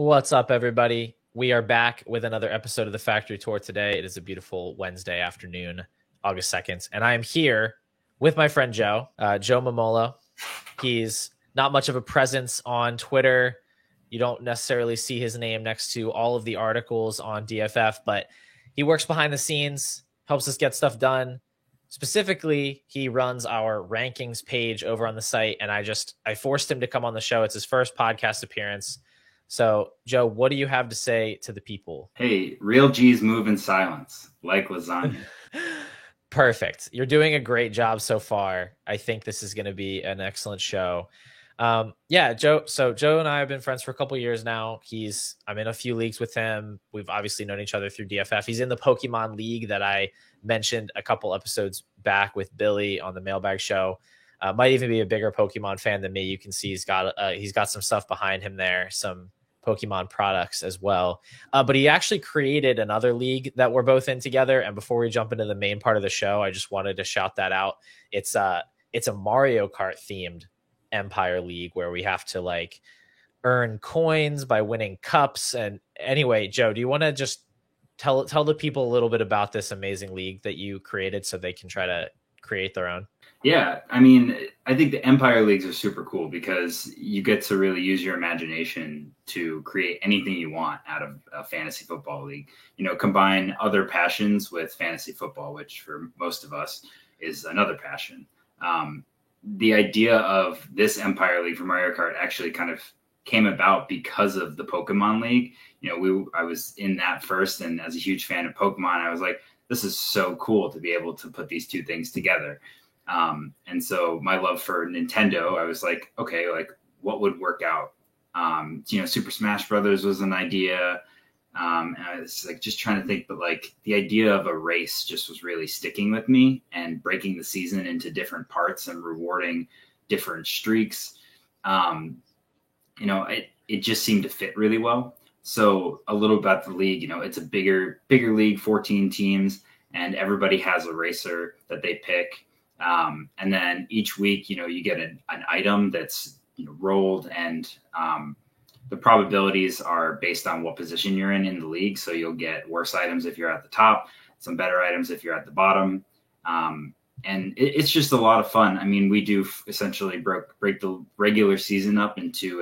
What's up, everybody? We are back with another episode of the Factory Tour today. It is a beautiful Wednesday afternoon, August 2nd, and I am here with my friend Joe, Joe Momola. He's not much of a presence on Twitter. You don't necessarily see his name next to all of the articles on DFF, but he works behind the scenes, helps us get stuff done. Specifically, he runs our rankings page over on the site, and I forced him to come on the show. It's his first podcast appearance. So, Joe, what do you have to say to the people? Hey, real G's move in silence, like lasagna. Perfect. You're doing a great job so far. I think this is going to be an excellent show. Yeah, Joe. So Joe and I have been friends for a couple years now. I'm in a few leagues with him. We've obviously known each other through DFF. He's in the Pokemon League that I mentioned a couple episodes back with Billy on the Mailbag Show. Might even be a bigger Pokemon fan than me. You can see he's got some stuff behind him there, some Pokemon products as well. But he actually created another league that we're both in together. And before we jump into the main part of the show, I just wanted to shout that out. It's a Mario Kart themed Empire League where we have to like earn coins by winning cups. And anyway, Joe, do you want to just tell the people a little bit about this amazing league that you created so they can try to create their own? Yeah, I mean, I think the Empire Leagues are super cool because you get to really use your imagination to create anything you want out of a fantasy football league. You know, combine other passions with fantasy football, which for most of us is another passion. The idea of this Empire League for Mario Kart actually kind of came about because of the Pokemon League. You know, I was in that first, and as a huge fan of Pokemon, I was like, this is so cool to be able to put these two things together. And so my love for Nintendo, I was like, okay, like what would work out? Super Smash Brothers was an idea. And I was like, just trying to think, but like the idea of a race just was really sticking with me, and breaking the season into different parts and rewarding different streaks. It just seemed to fit really well. So a little about the league, it's a bigger league, 14 teams, and everybody has a racer that they pick. And then each week, you get an item that's rolled, and the probabilities are based on what position you're in the league. So you'll get worse items if you're at the top, some better items if you're at the bottom. And it's just a lot of fun. I mean, we do essentially break the regular season up into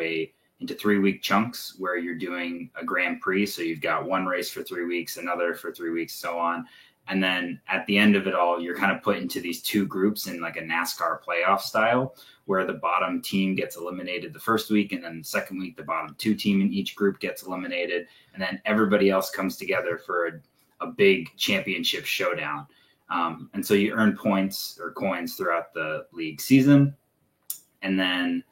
3-week chunks where you're doing a Grand Prix. So you've got one race for 3 weeks, another for 3 weeks, so on. And then at the end of it all, you're kind of put into these two groups in like a NASCAR playoff style, where the bottom team gets eliminated the first week, and then the second week, the bottom two team in each group gets eliminated. And then everybody else comes together for a big championship showdown. And so you earn points or coins throughout the league season. And then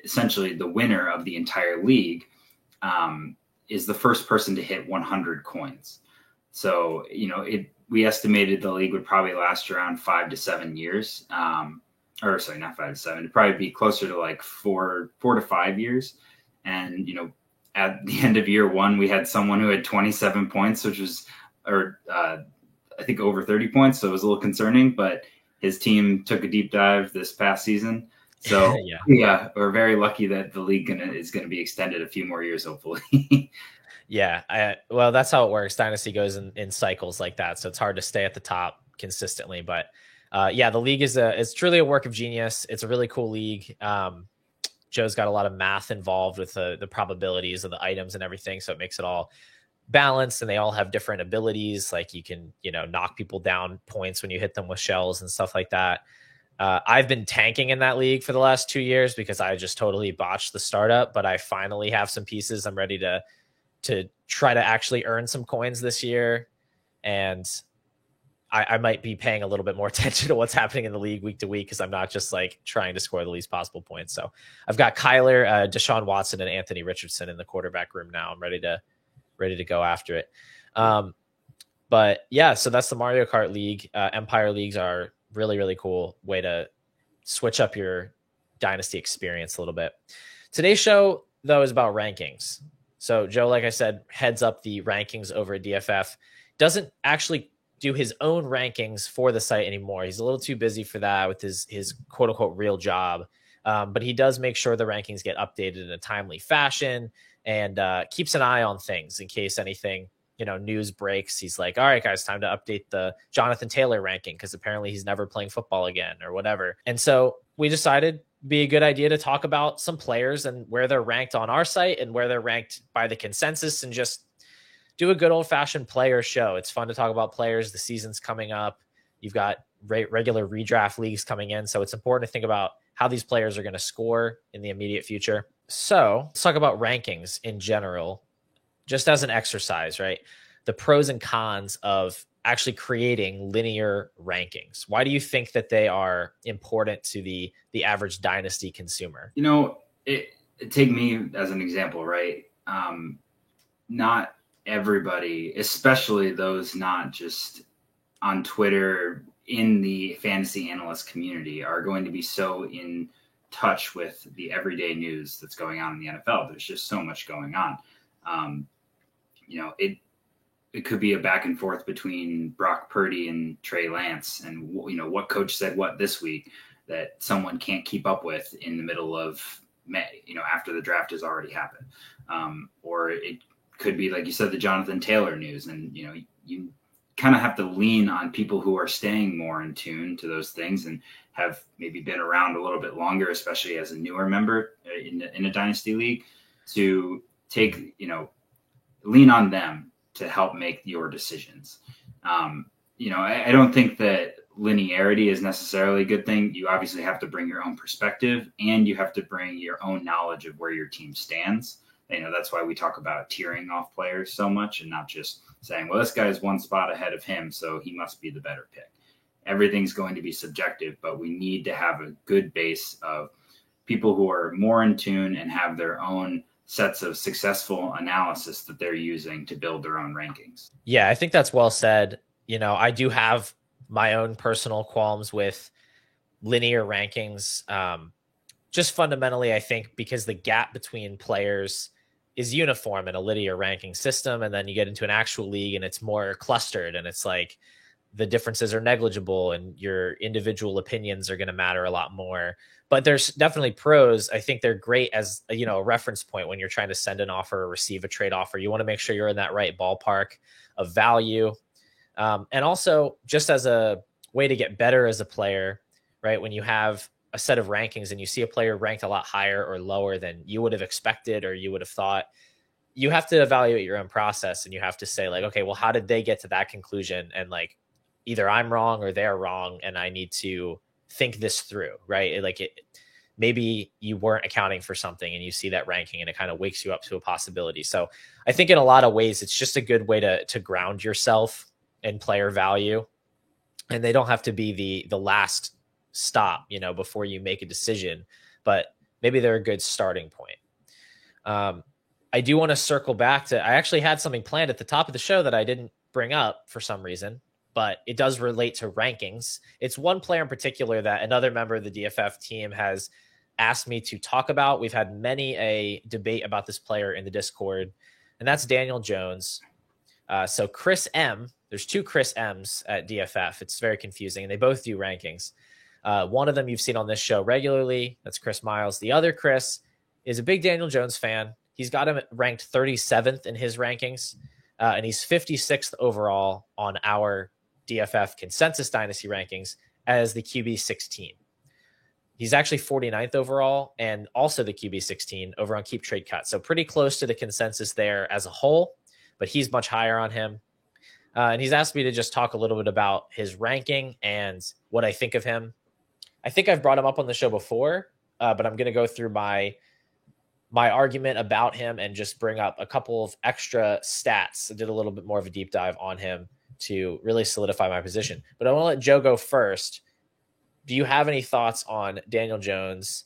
essentially the winner of the entire league is the first person to hit 100 coins. So, we estimated the league would probably last around 5 to 7 years. Not 5 to 7. It'd probably be closer to like 4 to 5 years. And, at the end of year one, we had someone who had 27 points, which was, I think over 30 points. So it was a little concerning, but his team took a deep dive this past season. So yeah, we're very lucky that the league is going to be extended a few more years, hopefully. Yeah, well, that's how it works. Dynasty goes in cycles like that, so it's hard to stay at the top consistently. But the league it's truly a work of genius. It's a really cool league. Joe's got a lot of math involved with the probabilities of the items and everything, so it makes it all balanced, and they all have different abilities. Like you can knock people down points when you hit them with shells and stuff like that. I've been tanking in that league for the last 2 years because I just totally botched the startup, but I finally have some pieces. I'm ready to try to actually earn some coins this year. And I might be paying a little bit more attention to what's happening in the league week to week, because I'm not just like trying to score the least possible points. So I've got Kyler, Deshaun Watson, and Anthony Richardson in the quarterback room now. I'm ready to go after it. But yeah, so that's the Mario Kart League. Empire Leagues are really, really cool way to switch up your dynasty experience a little bit. Today's show, though, is about rankings. So Joe, like I said, heads up the rankings over at DFF. Doesn't actually do his own rankings for the site anymore. He's a little too busy for that with his quote unquote real job. But he does make sure the rankings get updated in a timely fashion and keeps an eye on things in case anything, news breaks. He's like, all right, guys, time to update the Jonathan Taylor ranking because apparently he's never playing football again or whatever. And so we decided be a good idea to talk about some players and where they're ranked on our site and where they're ranked by the consensus and just do a good old fashioned player show. It's fun to talk about players. The season's coming up. You've got regular redraft leagues coming in. So it's important to think about how these players are going to score in the immediate future. So let's talk about rankings in general, just as an exercise, right? The pros and cons of actually creating linear rankings. Why do you think that they are important to the average dynasty consumer? Take me as an example, right? Not everybody, especially those not just on Twitter in the fantasy analyst community, are going to be so in touch with the everyday news that's going on in the NFL. There's just so much going on. It could be a back and forth between Brock Purdy and Trey Lance, and what coach said what this week that someone can't keep up with in the middle of May, after the draft has already happened. Or it could be, like you said, the Jonathan Taylor news, and you kind of have to lean on people who are staying more in tune to those things and have maybe been around a little bit longer, especially as a newer member in a dynasty league, to take, lean on them to help make your decisions. I don't think that linearity is necessarily a good thing. You obviously have to bring your own perspective, and you have to bring your own knowledge of where your team stands. That's why we talk about tiering off players so much and not just saying, well, this guy is one spot ahead of him, so he must be the better pick. Everything's going to be subjective, but we need to have a good base of people who are more in tune and have their own sets of successful analysis that they're using to build their own rankings. Yeah, I think that's well said. I do have my own personal qualms with linear rankings. Just fundamentally, I think because the gap between players is uniform in a linear ranking system, and then you get into an actual league and it's more clustered, and it's like the differences are negligible and your individual opinions are going to matter a lot more. But there's definitely pros. I think they're great as a reference point when you're trying to send an offer or receive a trade offer. You want to make sure you're in that right ballpark of value. And also just as a way to get better as a player, right? When you have a set of rankings and you see a player ranked a lot higher or lower than you would have expected or you would have thought, you have to evaluate your own process, and you have to say, like, okay, well, how did they get to that conclusion? And like, either I'm wrong or they're wrong, and I need to think this through, right? Maybe you weren't accounting for something and you see that ranking and it kind of wakes you up to a possibility. So I think in a lot of ways, it's just a good way to ground yourself in player value, and they don't have to be the last stop, before you make a decision, but maybe they're a good starting point. I do want to circle back to, I actually had something planned at the top of the show that I didn't bring up for some reason, but it does relate to rankings. It's one player in particular that another member of the DFF team has asked me to talk about. We've had many a debate about this player in the Discord, and that's Daniel Jones. So Chris M, there's two Chris M's at DFF. It's very confusing, and they both do rankings. One of them you've seen on this show regularly. That's Chris Miles. The other Chris is a big Daniel Jones fan. He's got him ranked 37th in his rankings, and he's 56th overall on our DFF consensus dynasty rankings as the QB 16. He's actually 49th overall and also the QB 16 over on Keep Trade Cut. So pretty close to the consensus there as a whole, but he's much higher on him. And he's asked me to just talk a little bit about his ranking and what I think of him. I think I've brought him up on the show before, but I'm going to go through my argument about him and just bring up a couple of extra stats. I did a little bit more of a deep dive on him to really solidify my position. But I want to let Joe go first. Do you have any thoughts on Daniel Jones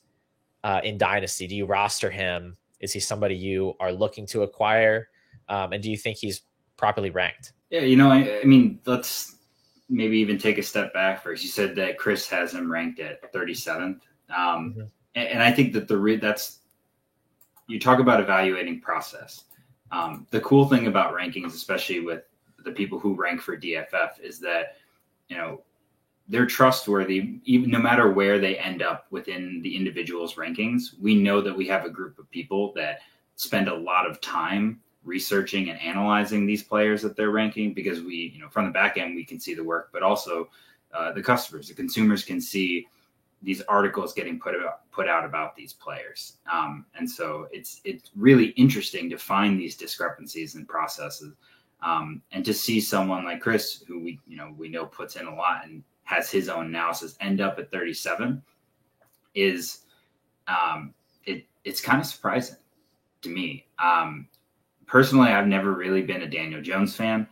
in Dynasty? Do you roster him? Is he somebody you are looking to acquire? And do you think he's properly ranked? Yeah, I mean, let's maybe even take a step back first. You said that Chris has him ranked at 37th. And I think that that's, you talk about evaluating process. The cool thing about rankings, especially with the people who rank for DFF, is that, they're trustworthy, even no matter where they end up within the individual's rankings. We know that we have a group of people that spend a lot of time researching and analyzing these players that they're ranking, because we, from the back end, we can see the work, but also the customers, the consumers can see these articles getting put out about these players. And so it's really interesting to find these discrepancies in processes. And to see someone like Chris, who we know puts in a lot and has his own analysis, end up at 37 is it's kind of surprising to me. Personally, I've never really been a Daniel Jones fan.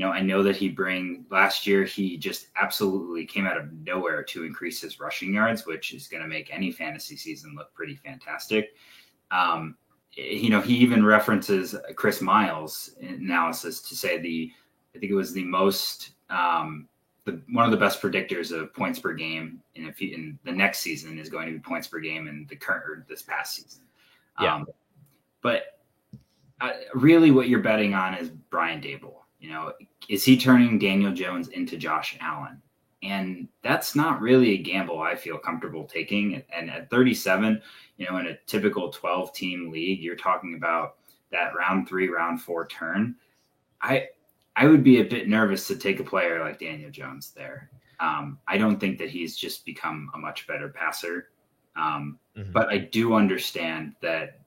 I know that last year, he just absolutely came out of nowhere to increase his rushing yards, which is going to make any fantasy season look pretty fantastic. He even references Chris Miles' analysis to say I think it was the most, one of the best predictors of points per game in the next season is going to be points per game in this past season. Yeah. But really what you're betting on is Brian Daboll. Is he turning Daniel Jones into Josh Allen? And that's not really a gamble I feel comfortable taking. And at 37, in a typical 12-team league, you're talking about that round 3, round 4 turn. I would be a bit nervous to take a player like Daniel Jones there. I don't think that he's just become a much better passer. But I do understand that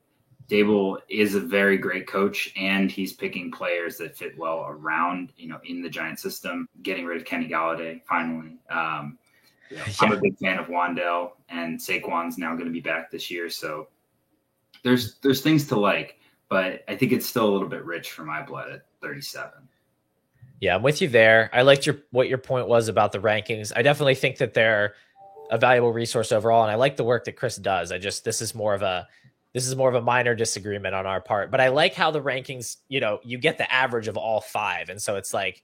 Daboll is a very great coach, and he's picking players that fit well around, in the Giant system, getting rid of Kenny Galladay finally. I'm a big fan of Wan'Dale, and Saquon's now going to be back this year. So there's things to like, but I think it's still a little bit rich for my blood at 37. Yeah, I'm with you there. I liked what your point was about the rankings. I definitely think that they're a valuable resource overall, and I like the work that Chris does. This is more of a minor disagreement on our part, but I like how the rankings, you get the average of all 5. And so it's like,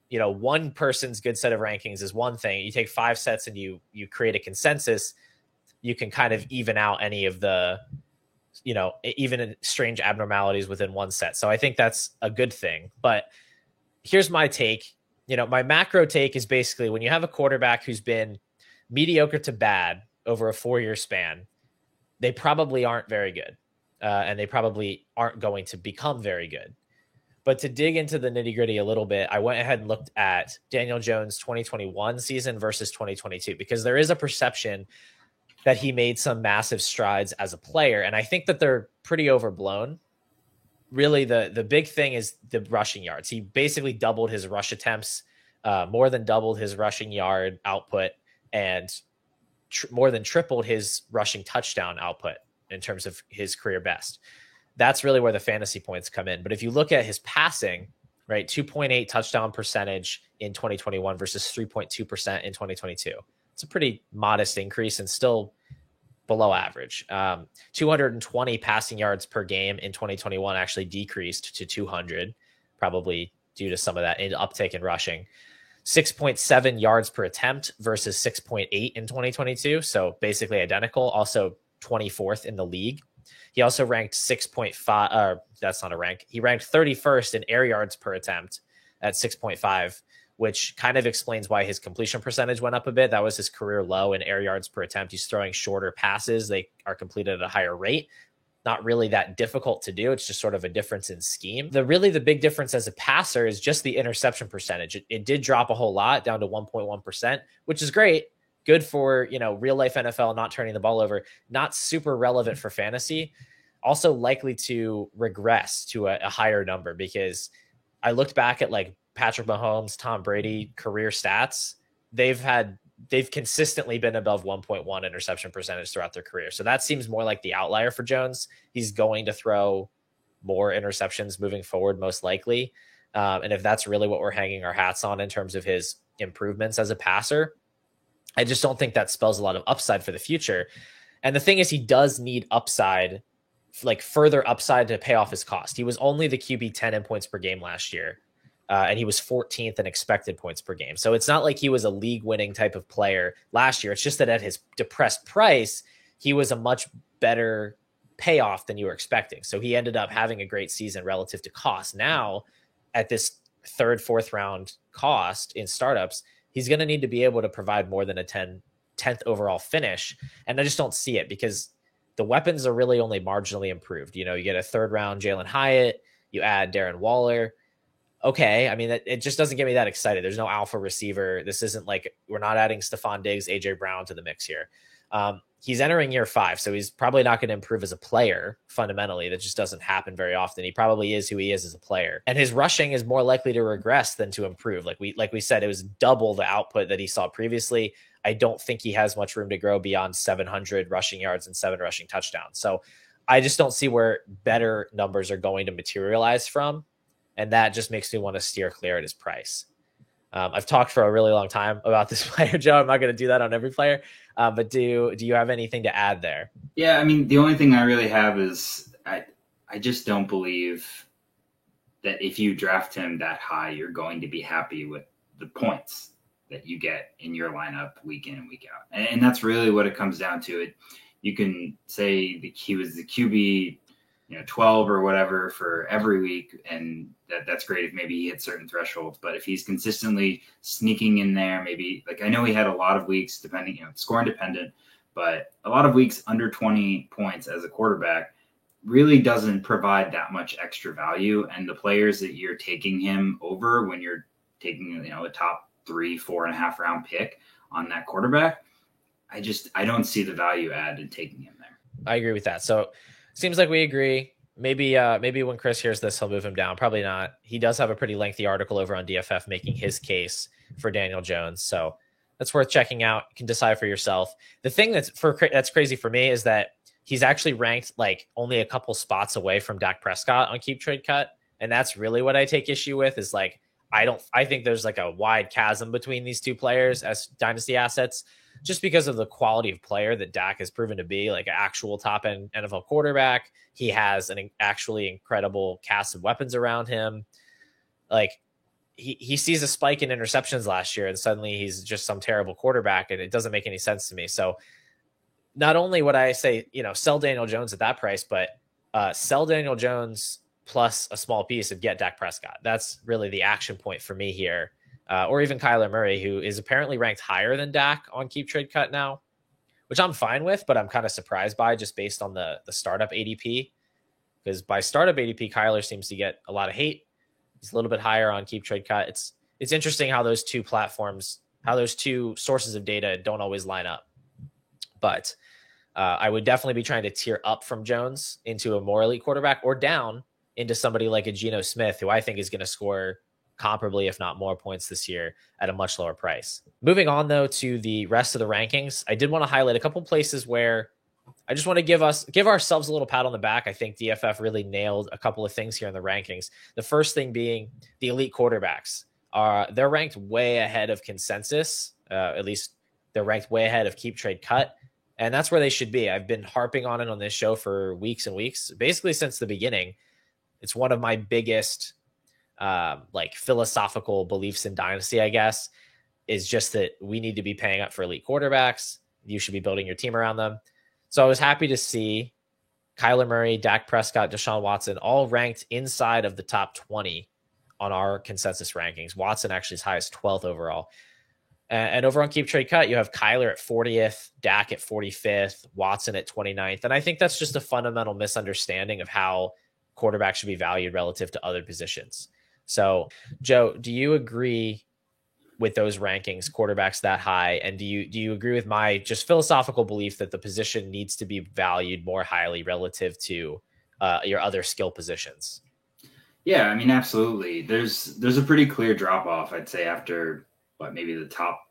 one person's good set of rankings is one thing. You take 5 sets and you create a consensus, you can kind of even out any of the, even strange abnormalities within one set. So I think that's a good thing. But here's my take. My macro take is basically when you have a quarterback who's been mediocre to bad over a 4-year span, they probably aren't very good, and they probably aren't going to become very good. But to dig into the nitty gritty a little bit, I went ahead and looked at Daniel Jones' 2021 season versus 2022, because there is a perception that he made some massive strides as a player, and I think that they're pretty overblown. Really, the big thing is the rushing yards. He basically doubled his rush attempts, more than doubled his rushing yard output, and more than tripled his rushing touchdown output in terms of his career best. That's really where the fantasy points come in. But if you look at his passing, right, 2.8 touchdown percentage in 2021 versus 3.2% in 2022. It's a pretty modest increase and still below average. 220 passing yards per game in 2021 actually decreased to 200, probably due to some of that uptick in rushing. 6.7 yards per attempt versus 6.8 in 2022. So basically identical, also 24th in the league. He also ranked 6.5, that's not a rank. He ranked 31st in air yards per attempt at 6.5, which kind of explains why his completion percentage went up a bit. That was his career low in air yards per attempt. He's throwing shorter passes. They are completed at a higher rate. Not really that difficult to do. It's just sort of a difference in scheme. The big difference as a passer is just the interception percentage. It did drop a whole lot down to 1.1%, which is great. Good for, real life NFL, not turning the ball over, not super relevant for fantasy. Also likely to regress to a higher number, because I looked back at like Patrick Mahomes, Tom Brady career stats. They've consistently been above 1.1 interception percentage throughout their career. So that seems more like the outlier for Jones. He's going to throw more interceptions moving forward, most likely. And if that's really what we're hanging our hats on in terms of his improvements as a passer, I just don't think that spells a lot of upside for the future. And the thing is, he does need upside, like further upside, to pay off his cost. He was only the QB 10 in points per game last year. And he was 14th in expected points per game. So it's not like he was a league-winning type of player last year. It's just that at his depressed price, he was a much better payoff than you were expecting. So he ended up having a great season relative to cost. Now, at this 3rd, 4th round cost in startups, he's going to need to be able to provide more than a 10th overall finish. And I just don't see it because the weapons are really only marginally improved. You get a third round Jalen Hyatt, you add Darren Waller. Okay. I mean, it just doesn't get me that excited. There's no alpha receiver. This isn't like we're not adding Stephon Diggs, AJ Brown to the mix here. He's entering year 5, so he's probably not going to improve as a player fundamentally. That just doesn't happen very often. He probably is who he is as a player, and his rushing is more likely to regress than to improve. Like we said, it was double the output that he saw previously. I don't think he has much room to grow beyond 700 rushing yards and 7 rushing touchdowns. So I just don't see where better numbers are going to materialize from, and that just makes me want to steer clear at his price. I've talked for a really long time about this player, Joe. I'm not going to do that on every player. But do you have anything to add there? Yeah, I mean, the only thing I really have is I just don't believe that if you draft him that high, you're going to be happy with the points that you get in your lineup week in and week out. And that's really what it comes down to. You can say that he was the QB 12 or whatever for every week, and that's great if maybe he hits certain thresholds. But if he's consistently sneaking in there, maybe like I know he had a lot of weeks depending, score independent, but a lot of weeks under 20 points as a quarterback really doesn't provide that much extra value. And the players that you're taking him over when you're taking, a top 3, 4.5 round pick on that quarterback, I don't see the value add in taking him there. I agree with that. So seems like we agree. Maybe when Chris hears this, he'll move him down. Probably not. He does have a pretty lengthy article over on DFF making his case for Daniel Jones. So that's worth checking out. You can decide for yourself. The thing that's crazy for me is that he's actually ranked like only a couple spots away from Dak Prescott on Keep Trade Cut. And that's really what I take issue with is like, I think there's like a wide chasm between these two players as dynasty assets, just because of the quality of player that Dak has proven to be, like an actual top end NFL quarterback. He has an actually incredible cast of weapons around him. Like he sees a spike in interceptions last year and suddenly he's just some terrible quarterback, and it doesn't make any sense to me. So not only would I say, sell Daniel Jones at that price, but sell Daniel Jones plus a small piece and get Dak Prescott. That's really the action point for me here. Or even Kyler Murray, who is apparently ranked higher than Dak on Keep Trade Cut now, which I'm fine with, but I'm kind of surprised by just based on the startup ADP. Because by startup ADP, Kyler seems to get a lot of hate. He's a little bit higher on Keep Trade Cut. It's interesting how those two platforms, how those two sources of data don't always line up. But I would definitely be trying to tier up from Jones into a more elite quarterback, or down into somebody like a Geno Smith, who I think is going to score comparably, if not more points this year at a much lower price. Moving on though to the rest of the rankings, I did want to highlight a couple places where I just want to give ourselves a little pat on the back. I think DFF really nailed a couple of things here in the rankings. The first thing being the elite quarterbacks. They're ranked way ahead of consensus. At least they're ranked way ahead of Keep Trade Cut. And that's where they should be. I've been harping on it on this show for weeks and weeks, basically since the beginning. It's one of my biggest philosophical beliefs in Dynasty, I guess, is just that we need to be paying up for elite quarterbacks. You should be building your team around them. So I was happy to see Kyler Murray, Dak Prescott, Deshaun Watson all ranked inside of the top 20 on our consensus rankings. Watson actually as high as 12th overall. And over on Keep Trade Cut, you have Kyler at 40th, Dak at 45th, Watson at 29th. And I think that's just a fundamental misunderstanding of how quarterbacks should be valued relative to other positions. So, Joe, do you agree with those rankings, quarterbacks that high? And do you agree with my just philosophical belief that the position needs to be valued more highly relative to your other skill positions? Yeah, I mean, absolutely. There's a pretty clear drop off, I'd say, after maybe the top,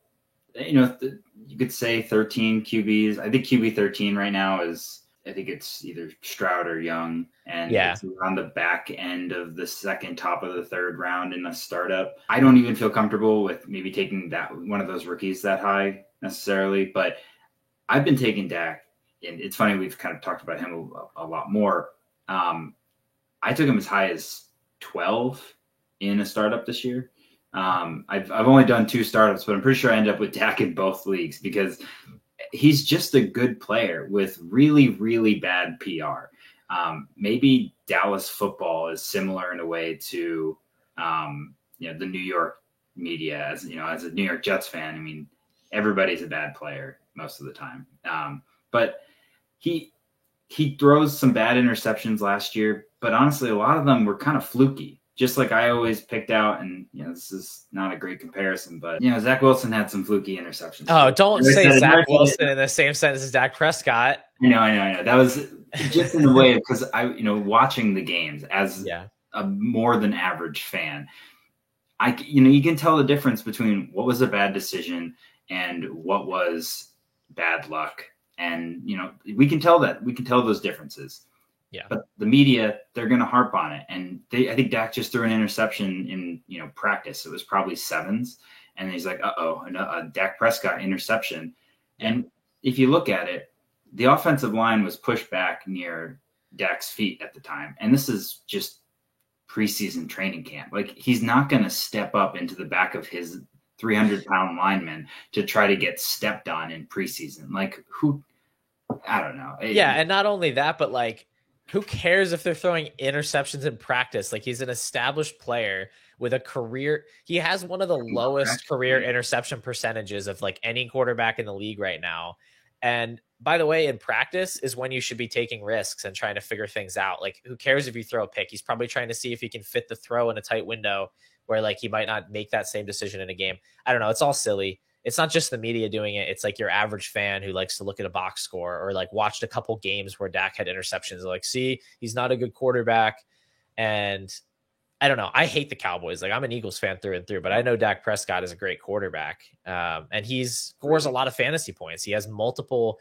you could say 13 QBs. I think QB 13 right now is, I think it's either Stroud or Young, and it's on the back end of the second, top of the third round in a startup. I don't even feel comfortable with maybe taking that one of those rookies that high necessarily, but I've been taking Dak, and it's funny, we've kind of talked about him a lot more. I took him as high as 12 in a startup this year. I've only done 2 startups, but I'm pretty sure I end up with Dak in both leagues because he's just a good player with really, really bad PR. Maybe Dallas football is similar in a way to, the New York media. As you know, as a New York Jets fan, I mean, everybody's a bad player most of the time. But he throws some bad interceptions last year, but honestly, a lot of them were kind of fluky. Just like I always picked out, and this is not a great comparison, but Zach Wilson had some fluky interceptions. Oh, don't say Zach Wilson in the same sentence as Dak Prescott. I know. That was just in the way because watching the games as a more than average fan, you can tell the difference between what was a bad decision and what was bad luck. And, we can tell those differences. Yeah. But the media, they're going to harp on it. And I think Dak just threw an interception in, practice. It was probably sevens. And he's like, a Dak Prescott interception. And if you look at it, the offensive line was pushed back near Dak's feet at the time. And this is just preseason training camp. Like, he's not going to step up into the back of his 300-pound lineman to try to get stepped on in preseason. Like, I don't know. And not only that, but like, who cares if they're throwing interceptions in practice? Like, he's an established player with a career. He has one of the lowest career interception percentages of like any quarterback in the league right now. And by the way, in practice is when you should be taking risks and trying to figure things out. Like, who cares if you throw a pick? He's probably trying to see if he can fit the throw in a tight window where like he might not make that same decision in a game. I don't know. It's all silly. It's not just the media doing it. It's like your average fan who likes to look at a box score or like watched a couple games where Dak had interceptions. They're like, see, he's not a good quarterback. And I don't know. I hate the Cowboys. Like, I'm an Eagles fan through and through, but I know Dak Prescott is a great quarterback. And he scores a lot of fantasy points. He has multiple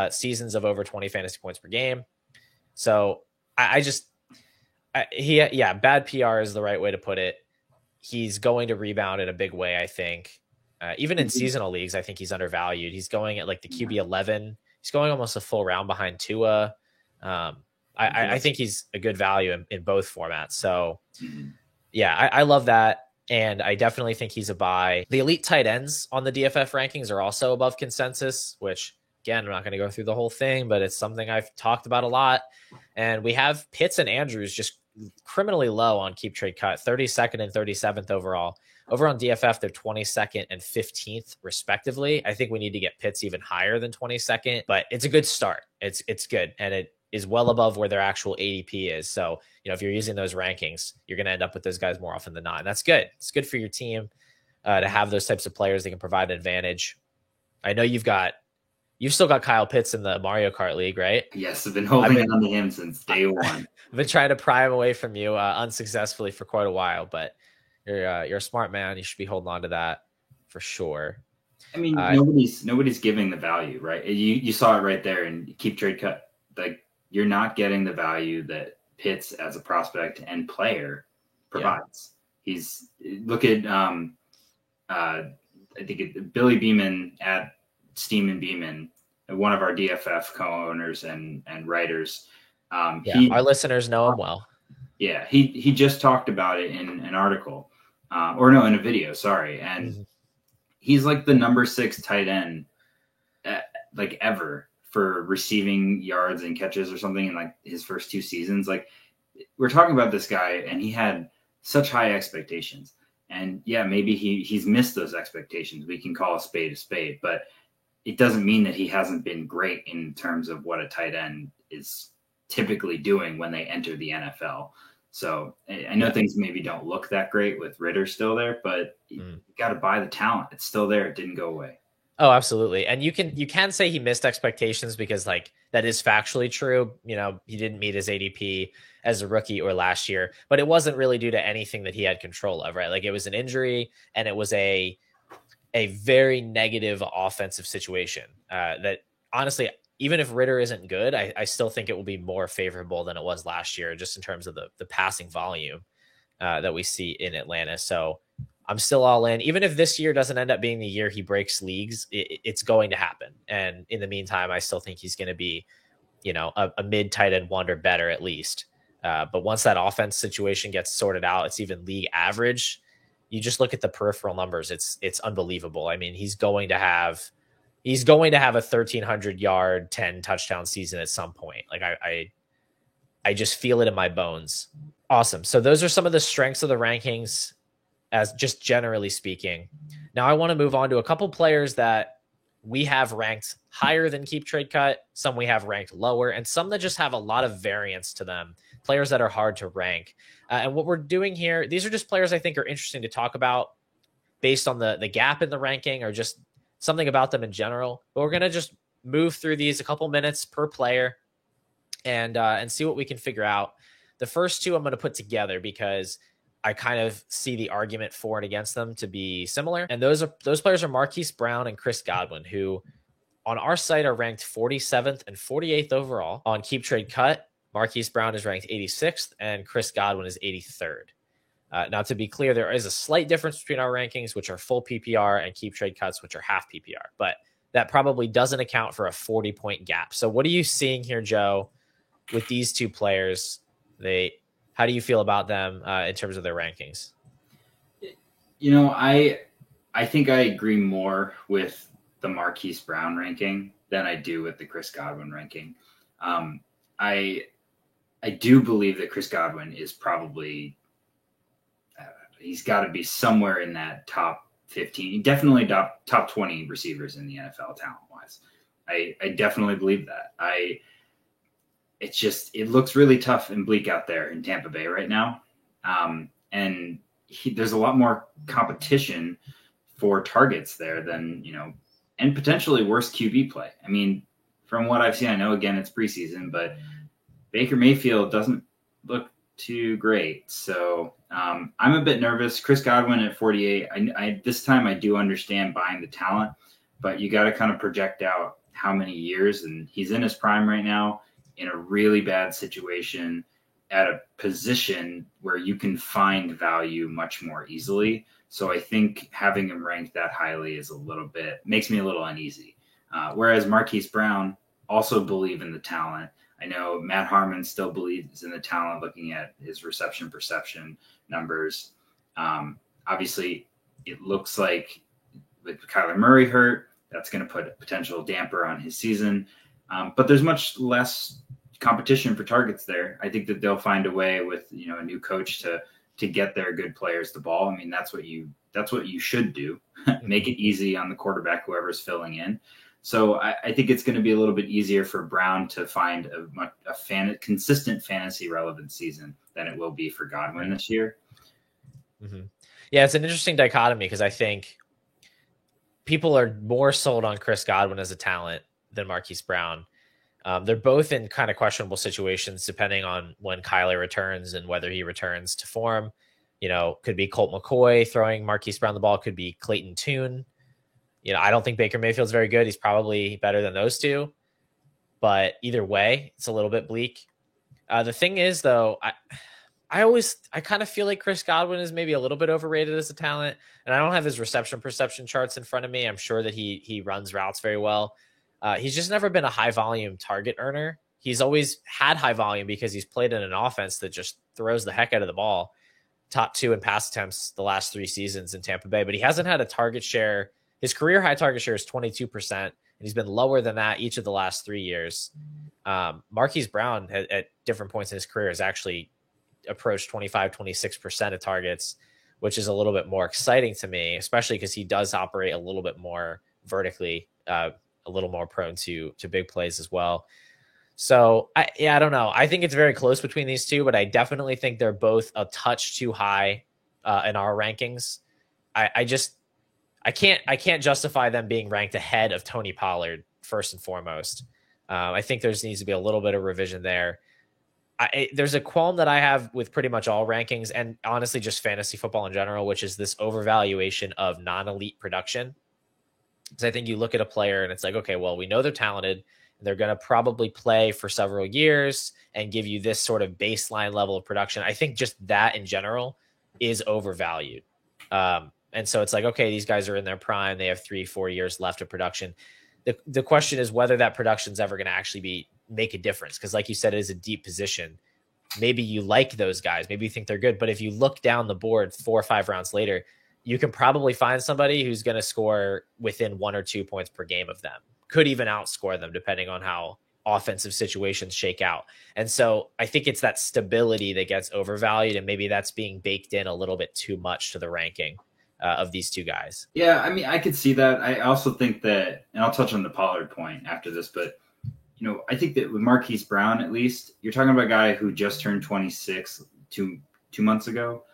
seasons of over 20 fantasy points per game. So bad PR is the right way to put it. He's going to rebound in a big way, I think. Even in seasonal leagues, I think he's undervalued. He's going at like the QB 11. He's going almost a full round behind Tua. I think he's a good value in both formats. So, I love that. And I definitely think he's a buy. The elite tight ends on the DFF rankings are also above consensus, which, again, I'm not going to go through the whole thing, but it's something I've talked about a lot. And we have Pitts and Andrews just criminally low on Keep Trade Cut, 32nd and 37th overall. Over on DFF, they're 22nd and 15th, respectively. I think we need to get Pitts even higher than 22nd, but it's a good start. It's good, and it is well above where their actual ADP is. So, if you're using those rankings, you're going to end up with those guys more often than not. And that's good. It's good for your team to have those types of players that can provide an advantage. I know you've still got Kyle Pitts in the Mario Kart League, right? Yes, I've been holding on to him since day one. I've been trying to pry him away from you unsuccessfully for quite a while, but you're a smart man. You should be holding on to that for sure. I mean, nobody's giving the value, right? You saw it right there and Keep Trade Cut. Like, you're not getting the value that Pitts as a prospect and player provides. Look at I think Billy Beeman at Steam and Beeman, one of our DFF co-owners and writers. Our listeners know him well. Yeah, he just talked about it in an article, in a video. Sorry, and he's like the number 6 tight end, like ever for receiving yards and catches or something in like his first 2 seasons. Like, we're talking about this guy, and he had such high expectations, and maybe he's missed those expectations. We can call a spade, but it doesn't mean that he hasn't been great in terms of what a tight end is typically doing when they enter the NFL. So I know things maybe don't look that great with Ritter still there, but you got to buy the talent. It's still there. It didn't go away. Oh, absolutely. And you can say he missed expectations because like that is factually true. He didn't meet his ADP as a rookie or last year, but it wasn't really due to anything that he had control of, right? Like, it was an injury and it was a very negative offensive situation that honestly, even if Ritter isn't good, I still think it will be more favorable than it was last year, just in terms of the passing volume that we see in Atlanta. So I'm still all in. Even if this year doesn't end up being the year he breaks leagues, it's going to happen. And in the meantime, I still think he's going to be, a mid tight end wonder better at least. But once that offense situation gets sorted out, it's even league average. You just look at the peripheral numbers. It's unbelievable. I mean, he's going to have a 1,300 yard, 10 touchdown season at some point. Like, I just feel it in my bones. Awesome. So those are some of the strengths of the rankings. as just generally speaking. Now I want to move on to a couple players that we have ranked higher than Keep Trade Cut, some we have ranked lower, and some that just have a lot of variance to them, players that are hard to rank. And what we're doing here, these are just players I think are interesting to talk about based on the gap in the ranking or just something about them in general. But we're going to just move through these a couple minutes per player and see what we can figure out. The first two I'm going to put together because I kind of see the argument for and against them to be similar. And those players are Marquise Brown and Chris Godwin, who on our site are ranked 47th and 48th overall. On Keep Trade Cut, Marquise Brown is ranked 86th and Chris Godwin is 83rd. Now, to be clear, there is a slight difference between our rankings, which are full PPR, and Keep Trade Cuts, which are half PPR. But that probably doesn't account for a 40-point gap. So what are you seeing here, Joe, with these two players? How do you feel about them in terms of their rankings? You know, I think I agree more with the Marquise Brown ranking than I do with the Chris Godwin ranking. I do believe that Chris Godwin is probably he's got to be somewhere in that top 15, definitely top 20 receivers in the NFL talent-wise. I definitely believe that. It looks really tough and bleak out there in Tampa Bay right now. And there's a lot more competition for targets there than, and potentially worse QB play. I mean, from what I've seen, I know again, it's preseason, but Baker Mayfield doesn't look too great. So I'm a bit nervous. Chris Godwin at 48. This time I do understand buying the talent, but you got to kind of project out how many years, and he's in his prime right now in a really bad situation at a position where you can find value much more easily. So I think having him ranked that highly makes me a little uneasy. Whereas Marquise Brown, also believe in the talent. I know Matt Harmon still believes in the talent looking at his reception perception numbers. Obviously, it looks like with Kyler Murray hurt, that's going to put a potential damper on his season. But there's much less competition for targets there. I think that they'll find a way with a new coach to get their good players the ball. I mean, that's what you should do. Make it easy on the quarterback, whoever's filling in. So I think it's going to be a little bit easier for Brown to find a consistent fantasy relevant season than it will be for Godwin this year. Mm-hmm. Yeah, it's an interesting dichotomy because I think people are more sold on Chris Godwin as a talent than Marquise Brown. They're both in kind of questionable situations depending on when Kyler returns and whether he returns to form. Could be Colt McCoy throwing Marquise Brown the ball. Could be Clayton Tune. I don't think Baker Mayfield's very good. He's probably better than those two. But either way, it's a little bit bleak. The thing is, though, I kind of feel like Chris Godwin is maybe a little bit overrated as a talent. And I don't have his reception perception charts in front of me. I'm sure that he runs routes very well. He's just never been a high volume target earner. He's always had high volume because he's played in an offense that just throws the heck out of the ball. Top 2 in pass attempts the last 3 seasons in Tampa Bay, but he hasn't had a target share. His career high target share is 22%, and he's been lower than that each of the last 3 years. Marquise Brown at different points in his career has actually approached 25, 26% of targets, which is a little bit more exciting to me, especially because he does operate a little bit more vertically, a little more prone to big plays as well. So I don't know. I think it's very close between these two, but I definitely think they're both a touch too high in our rankings. I can't justify them being ranked ahead of Tony Pollard first and foremost. I think there needs to be a little bit of revision there. There's a qualm that I have with pretty much all rankings and honestly just fantasy football in general, which is this overvaluation of non-elite production. Because I think you look at a player and it's like, okay, well, we know they're talented and they're going to probably play for several years and give you this sort of baseline level of production. I think just that in general is overvalued. And so it's like, okay, these guys are in their prime. They have 3-4 years left of production. The question is whether that production is ever going to actually make a difference. Because like you said, it is a deep position. Maybe you like those guys. Maybe you think they're good. But if you look down the board 4 or 5 rounds later, you can probably find somebody who's going to score within 1 or 2 points per game of them. Could even outscore them depending on how offensive situations shake out. And so I think it's that stability that gets overvalued, and maybe that's being baked in a little bit too much to the ranking of these two guys. Yeah, I mean, I could see that. I also think that, and I'll touch on the Pollard point after this, but I think that with Marquise Brown, at least, you're talking about a guy who just turned 26 two months ago.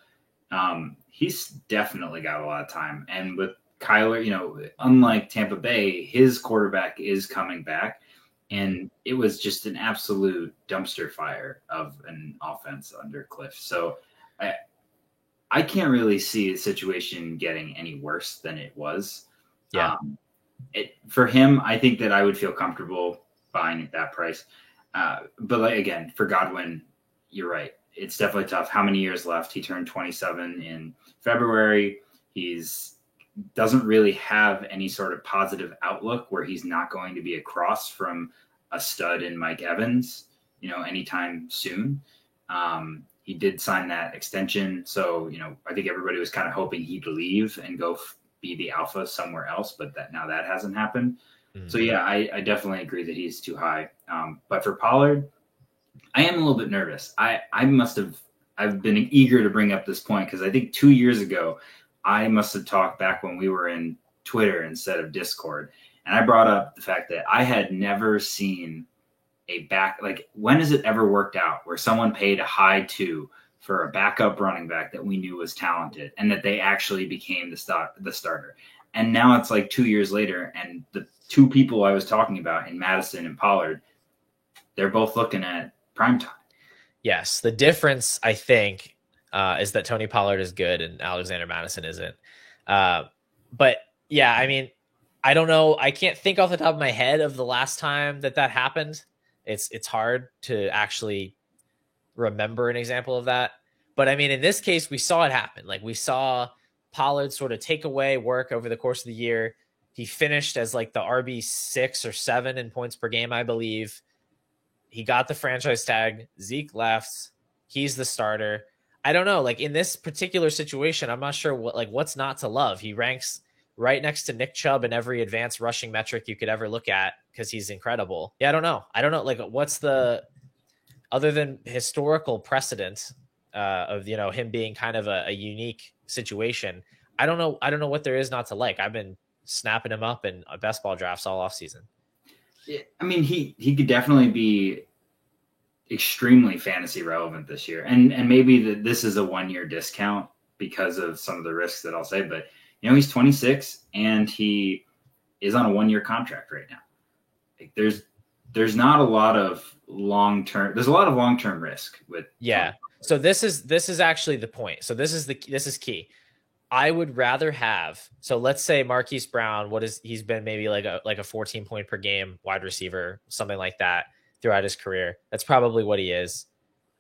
He's definitely got a lot of time. And with Kyler, unlike Tampa Bay, his quarterback is coming back. And it was just an absolute dumpster fire of an offense under Cliff. So I can't really see the situation getting any worse than it was. Yeah. For him, I think that I would feel comfortable buying at that price. But again, for Godwin, you're right. It's definitely tough. How many years left? He turned 27 in February. He's doesn't really have any sort of positive outlook where he's not going to be across from a stud in Mike Evans, anytime soon. He did sign that extension. So, I think everybody was kind of hoping he'd leave and go be the alpha somewhere else, but now that hasn't happened. Mm-hmm. So yeah, I definitely agree that he's too high. But for Pollard, I am a little bit nervous. I've been eager to bring up this point because I think 2 years ago, I must have talked back when we were in Twitter instead of Discord. And I brought up the fact that I had never seen when has it ever worked out where someone paid a high 2 for a backup running back that we knew was talented and that they actually became the starter. And now it's like 2 years later, and the two people I was talking about in Madison and Pollard, they're both looking at primetime. Yes. The difference, I think, is that Tony Pollard is good and Alexander Madison isn't. But yeah, I mean, I don't know. I can't think off the top of my head of the last time that happened. It's hard to actually remember an example of that. But I mean, in this case, we saw it happen. Like, we saw Pollard sort of take away work over the course of the year. He finished as like the RB 6 or 7 in points per game, I believe. He got the franchise tag. Zeke left. He's the starter. I don't know. Like, in this particular situation, I'm not sure what's not to love. He ranks right next to Nick Chubb in every advanced rushing metric you could ever look at because he's incredible. Yeah, I don't know. Like, what's the, other than historical precedent of, him being kind of a unique situation, I don't know what there is not to like. I've been snapping him up in best ball drafts all off season. I mean, he could definitely be extremely fantasy relevant this year. And maybe this is a 1 year discount because of some of the risks that I'll say, but he's 26 and he is on a 1 year contract right now. Like, there's not a lot of long-term, there's a lot of long-term risk with. Yeah. So this is actually the point. So this is key. I would rather have, so let's say Marquise Brown, he's been maybe like a 14 point per game wide receiver, something like that throughout his career. That's probably what he is.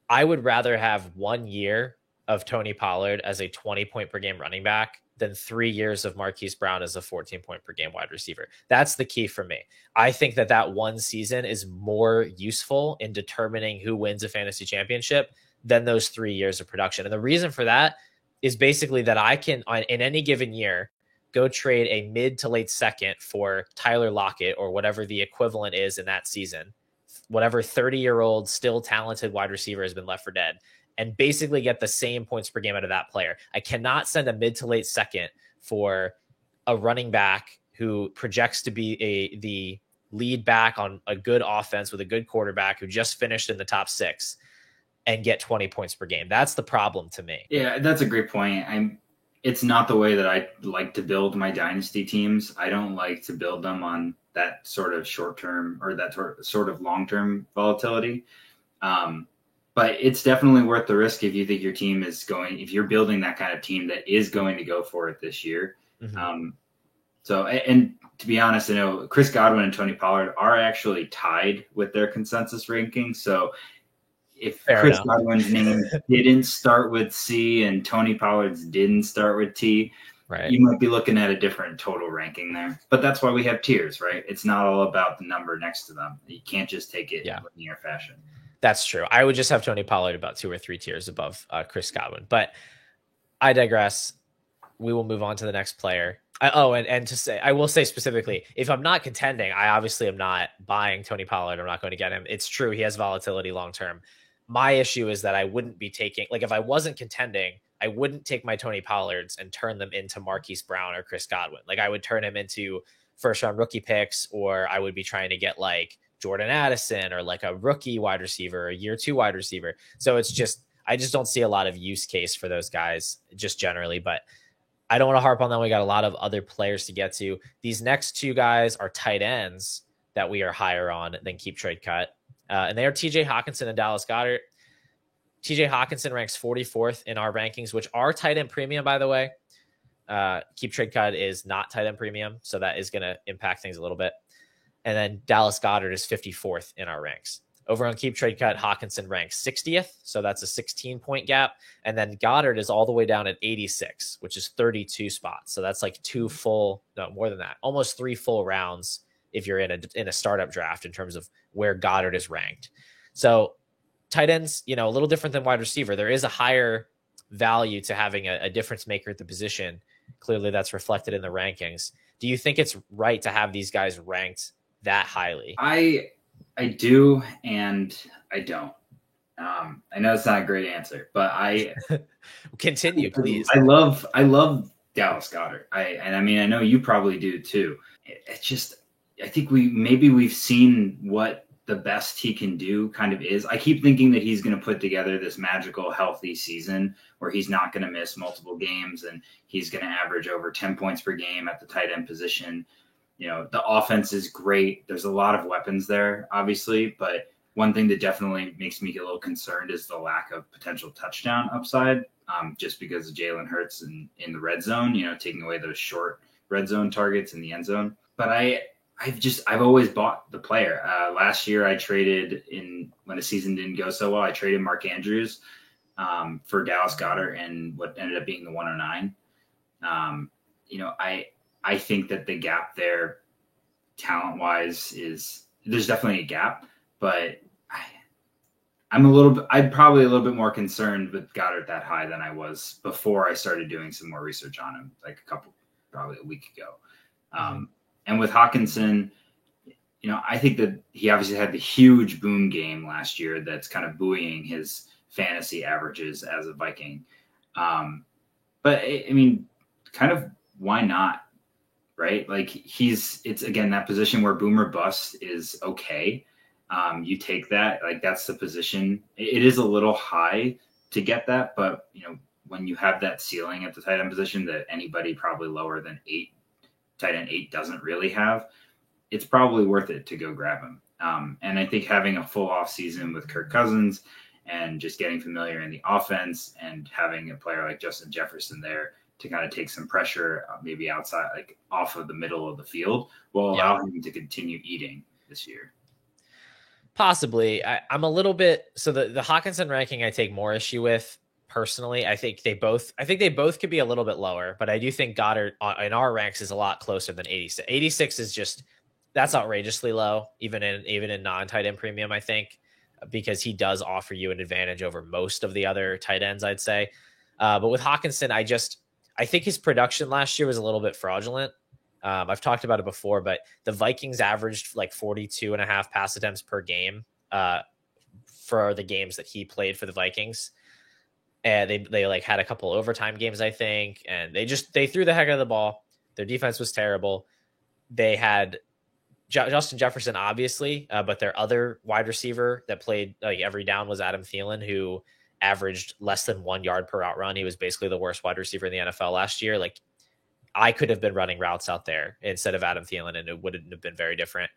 I would rather have 1 year of Tony Pollard as a 20 point per game running back than 3 years of Marquise Brown as a 14 point per game wide receiver. That's the key for me. I think that one season is more useful in determining who wins a fantasy championship than those 3 years of production. And the reason for that is basically that I can, in any given year, go trade a mid to late second for Tyler Lockett or whatever the equivalent is in that season, whatever 30-year-old still talented wide receiver has been left for dead, and basically get the same points per game out of that player. I cannot send a mid to late second for a running back who projects to be the lead back on a good offense with a good quarterback who just finished in the top 6 and get 20 points per game. That's the problem to me. Yeah, that's a great point. It's not the way that I like to build my dynasty teams. I don't like to build them on that sort of short-term or that sort of long-term volatility. But it's definitely worth the risk if you think your team is if you're building that kind of team that is going to go for it this year. Mm-hmm. So, and to be honest, Chris Godwin and Tony Pollard are actually tied with their consensus ranking. So if Chris Godwin's name didn't start with C and Tony Pollard's didn't start with T, right, you might be looking at a different total ranking there. But that's why we have tiers, right? It's not all about the number next to them. You can't just take it in linear fashion. That's true. I would just have Tony Pollard about 2 or 3 tiers above Chris Godwin. But I digress. We will move on to the next player. And to say, I will say specifically, if I'm not contending, I obviously am not buying Tony Pollard. I'm not going to get him. It's true, he has volatility long term. My issue is that I wouldn't be taking, like, if I wasn't contending, I wouldn't take my Tony Pollards and turn them into Marquise Brown or Chris Godwin. Like, I would turn him into first round rookie picks, or I would be trying to get like Jordan Addison or like a rookie wide receiver, a year 2 wide receiver. So it's just, I just don't see a lot of use case for those guys just generally, but I don't want to harp on them. We got a lot of other players to get to. These next 2 guys are tight ends that we are higher on than Keep Trade Cut. And they are TJ Hawkinson and Dallas Goedert. TJ Hawkinson ranks 44th in our rankings, which are tight end premium, by the way. Keep Trade Cut is not tight end premium, so that is going to impact things a little bit. And then Dallas Goedert is 54th in our ranks. Over on Keep Trade Cut, Hawkinson ranks 60th, so that's a 16-point gap. And then Goddard is all the way down at 86, which is 32 spots. So that's like more than that, almost 3 full rounds if you're in a startup draft in terms of where Goddard is ranked. So tight ends, a little different than wide receiver. There is a higher value to having a difference maker at the position. Clearly, that's reflected in the rankings. Do you think it's right to have these guys ranked that highly? I do, and I don't. I know it's not a great answer, but I continue, please. I love Dallas Goedert. I know you probably do too. It's just, I think we've seen what the best he can do kind of is. I keep thinking that he's going to put together this magical, healthy season where he's not going to miss multiple games and he's going to average over 10 points per game at the tight end position. The offense is great. There's a lot of weapons there, obviously, but one thing that definitely makes me get a little concerned is the lack of potential touchdown upside, just because of Jalen Hurts in the red zone, taking away those short red zone targets in the end zone. But I've always bought the player. Last year I traded when the season didn't go so well, I traded Mark Andrews for Dallas Goedert and what ended up being the 109. I think that the gap there, talent-wise, there's definitely a gap, but I'd probably a little bit more concerned with Goddard that high than I was before I started doing some more research on him, like probably a week ago. And with Hawkinson, I think that he obviously had the huge boom game last year that's kind of buoying his fantasy averages as a Viking. But kind of why not? Right? Like it's again, that position where boomer bust is okay. You take that, like that's the position. It is a little high to get that, but when you have that ceiling at the tight end position that anybody probably lower than 8, tight end 8 doesn't really have, it's probably worth it to go grab him. And I think having a full off season with Kirk Cousins and just getting familiar in the offense and having a player like Justin Jefferson there to kind of take some pressure, maybe outside, like off of the middle of the field, will allow him to continue eating this year. Possibly. I'm a little bit, so the Hawkinson ranking I take more issue with personally. I think they both could be a little bit lower, but I do think Goddard in our ranks is a lot closer than 86. 86 is just, that's outrageously low, even in non-tight end premium, I think, because he does offer you an advantage over most of the other tight ends, I'd say. But with Hawkinson, I think his production last year was a little bit fraudulent. I've talked about it before, but the Vikings averaged like 42 and a half pass attempts per game for the games that he played for the Vikings. And they like had a couple overtime games, I think. And they threw the heck out of the ball. Their defense was terrible. They had Justin Jefferson, obviously, but their other wide receiver that played like every down was Adam Thielen, who averaged less than 1 yard per route run. He was basically the worst wide receiver in the NFL last year. Like, I could have been running routes out there instead of Adam Thielen, and it wouldn't have been very different.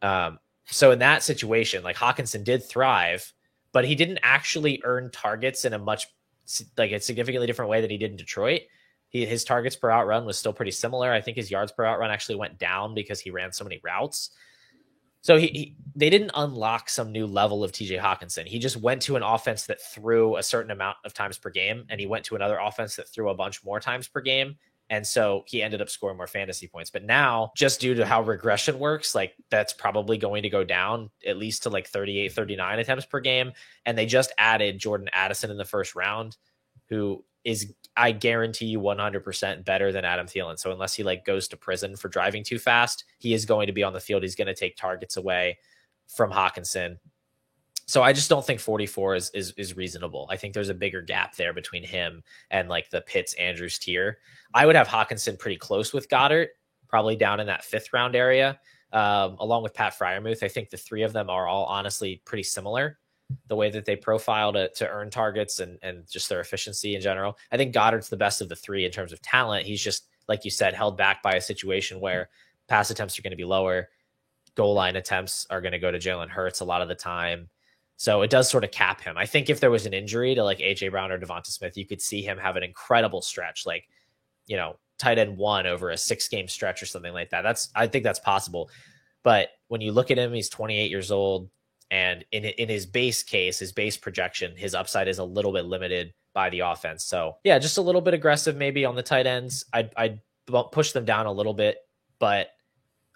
So in that situation, like, Hawkinson did thrive, but he didn't actually earn targets in a significantly different way that he did in Detroit. His targets per out run was still pretty similar. I think his yards per out run actually went down because he ran so many routes. So they didn't unlock some new level of TJ Hawkinson. He just went to an offense that threw a certain amount of times per game, and he went to another offense that threw a bunch more times per game. And so he ended up scoring more fantasy points. But now, just due to how regression works, like, that's probably going to go down at least to like 38, 39 attempts per game. And they just added Jordan Addison in the first round, who is, I guarantee you, 100% better than Adam Thielen. So unless he like goes to prison for driving too fast, he is going to be on the field. He's going to take targets away from Hawkinson. So I just don't think 44 is reasonable. I think there's a bigger gap there between him and like the Pitts Andrews tier. I would have Hawkinson pretty close with Goddard, probably down in that 5th round area, along with Pat Freiermuth. I think the three of them are all honestly pretty similar, the way that they profile to earn targets and just their efficiency in general. I think Goddard's the best of the three in terms of talent. He's just, like you said, held back by a situation where pass attempts are going to be lower. Goal line attempts are going to go to Jalen Hurts a lot of the time. So it does sort of cap him. I think if there was an injury to like AJ Brown or Devonta Smith, you could see him have an incredible stretch, like, you know, tight end 1 over a 6-game stretch or something like that. I think that's possible. But when you look at him, he's 28 years old. And in his base case, his base projection, his upside is a little bit limited by the offense. So yeah, just a little bit aggressive maybe on the tight ends. I'd push them down a little bit, but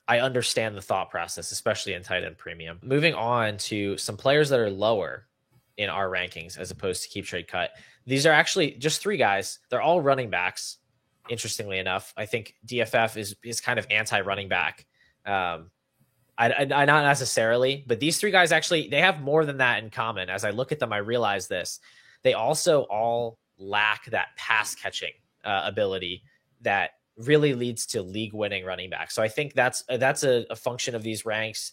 I understand the thought process, especially in tight end premium. Moving on to some players that are lower in our rankings as opposed to keep trade cut. These are actually just 3 guys. They're all running backs. Interestingly enough, I think DFF is kind of anti-running back. I not necessarily, but these 3 guys actually, they have more than that in common. As I look at them, I realize this. They also all lack that pass catching ability that really leads to league winning running back. So I think that's a function of these ranks,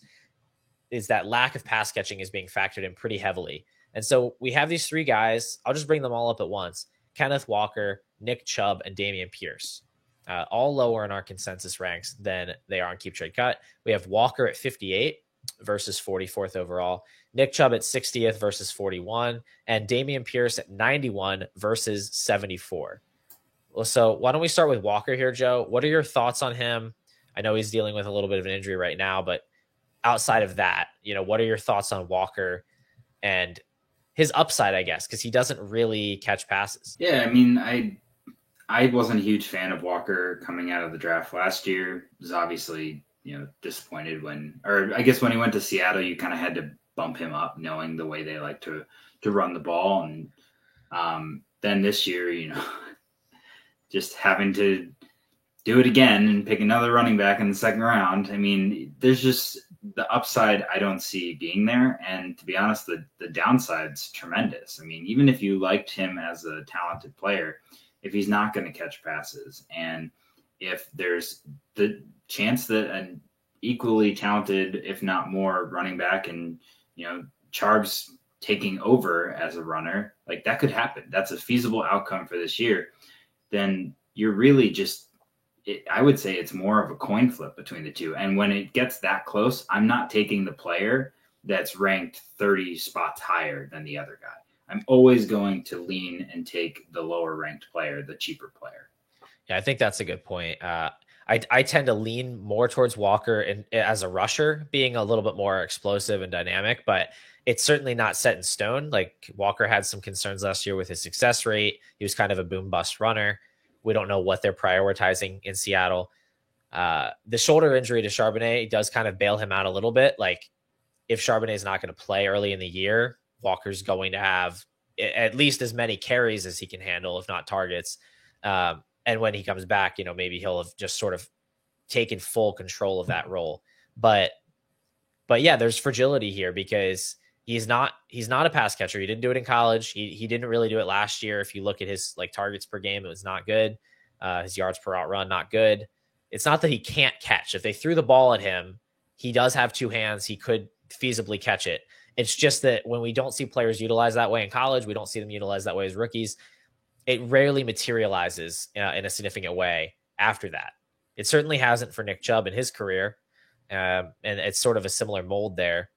is that lack of pass catching is being factored in pretty heavily. And so we have these 3 guys. I'll just bring them all up at once. Kenneth Walker, Nick Chubb, and Dameon Pierce. All lower in our consensus ranks than they are on Keep Trade Cut. We have Walker at 58 versus 44th overall, Nick Chubb at 60th versus 41, and Dameon Pierce at 91 versus 74. Well, so why don't we start with Walker here, Joe? What are your thoughts on him? I know he's dealing with a little bit of an injury right now, but outside of that, you know, what are your thoughts on Walker and his upside, I guess, because he doesn't really catch passes? Yeah, I mean, I wasn't a huge fan of Walker coming out of the draft last year. Was obviously, you know, disappointed when he went to Seattle, you kind of had to bump him up, knowing the way they like to run the ball. And then this year, you know, just having to do it again and pick another running back in the 2nd round. I mean, there's just the upside I don't see being there. And to be honest, the downside's tremendous. I mean, even if you liked him as a talented player, if he's not going to catch passes, and if there's the chance that an equally talented, if not more, running back and, you know, Chubb's taking over as a runner, like that could happen. That's a feasible outcome for this year. Then you're really just, I would say it's more of a coin flip between the two. And when it gets that close, I'm not taking the player that's ranked 30 spots higher than the other guy. I'm always going to lean and take the lower ranked player, the cheaper player. Yeah, I think that's a good point. I tend to lean more towards Walker and as a rusher being a little bit more explosive and dynamic, but it's certainly not set in stone. Like Walker had some concerns last year with his success rate. He was kind of a boom bust runner. We don't know what they're prioritizing in Seattle. The shoulder injury to Charbonnet does kind of bail him out a little bit. Like if Charbonnet is not going to play early in the year, Walker's going to have at least as many carries as he can handle, if not targets. And when he comes back, you know, maybe he'll have just sort of taken full control of that role. But yeah, there's fragility here because he's not a pass catcher. He didn't do it in college. He didn't really do it last year. If you look at his like targets per game, it was not good. His yards per out run, not good. It's not that he can't catch. If they threw the ball at him, he does have 2 hands. He could feasibly catch it. It's just that when we don't see players utilize that way in college, we don't see them utilize that way as rookies. It rarely materializes in a significant way after that. It certainly hasn't for Nick Chubb in his career. And it's sort of a similar mold there.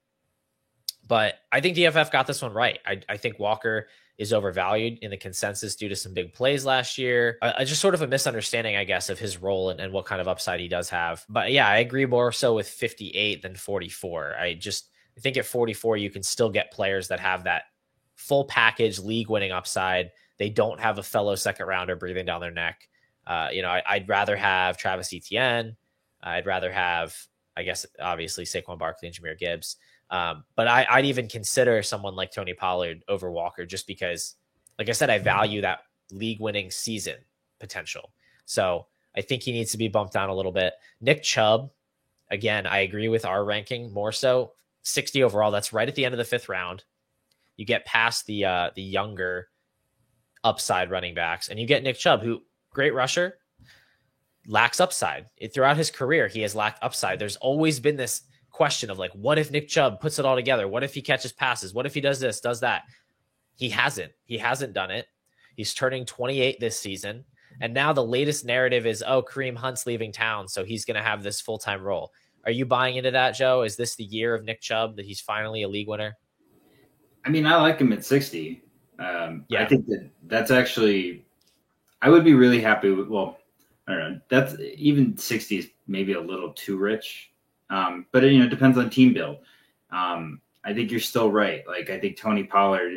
But I think DFF got this one right. I think Walker is overvalued in the consensus due to some big plays last year. Just sort of a misunderstanding, I guess, of his role and what kind of upside he does have. But yeah, I agree more so with 58 than 44. I think at 44, you can still get players that have that full package league winning upside. They don't have a fellow 2nd rounder breathing down their neck. I'd rather have Travis Etienne. I'd rather have, I guess, obviously Saquon Barkley and Jahmyr Gibbs. But I'd even consider someone like Tony Pollard over Walker just because, like I said, I value league winning season potential. So I think he needs to be bumped down a little bit. Nick Chubb, again, I agree with our ranking more so 60 overall. That's right at the end of the 5th round. You get past the younger upside running backs, and you get Nick Chubb, who great rusher, lacks upside. Throughout his career, he has lacked upside. There's always been this question of like, what if Nick Chubb puts it all together? What if he catches passes? What if he does this, does that? He hasn't done it. He's turning 28 this season. And now the latest narrative is, oh, Kareem Hunt's leaving town, so he's going to have this full-time role. Are you buying into that, Joe? Is this the year of Nick Chubb, that he's finally a league winner? I mean, I like him at 60. Yeah. I think that's actually, I would be really happy with, well, I don't know, that's even 60 is maybe a little too rich. But it depends on team build. I think you're still right. Like, I think Tony Pollard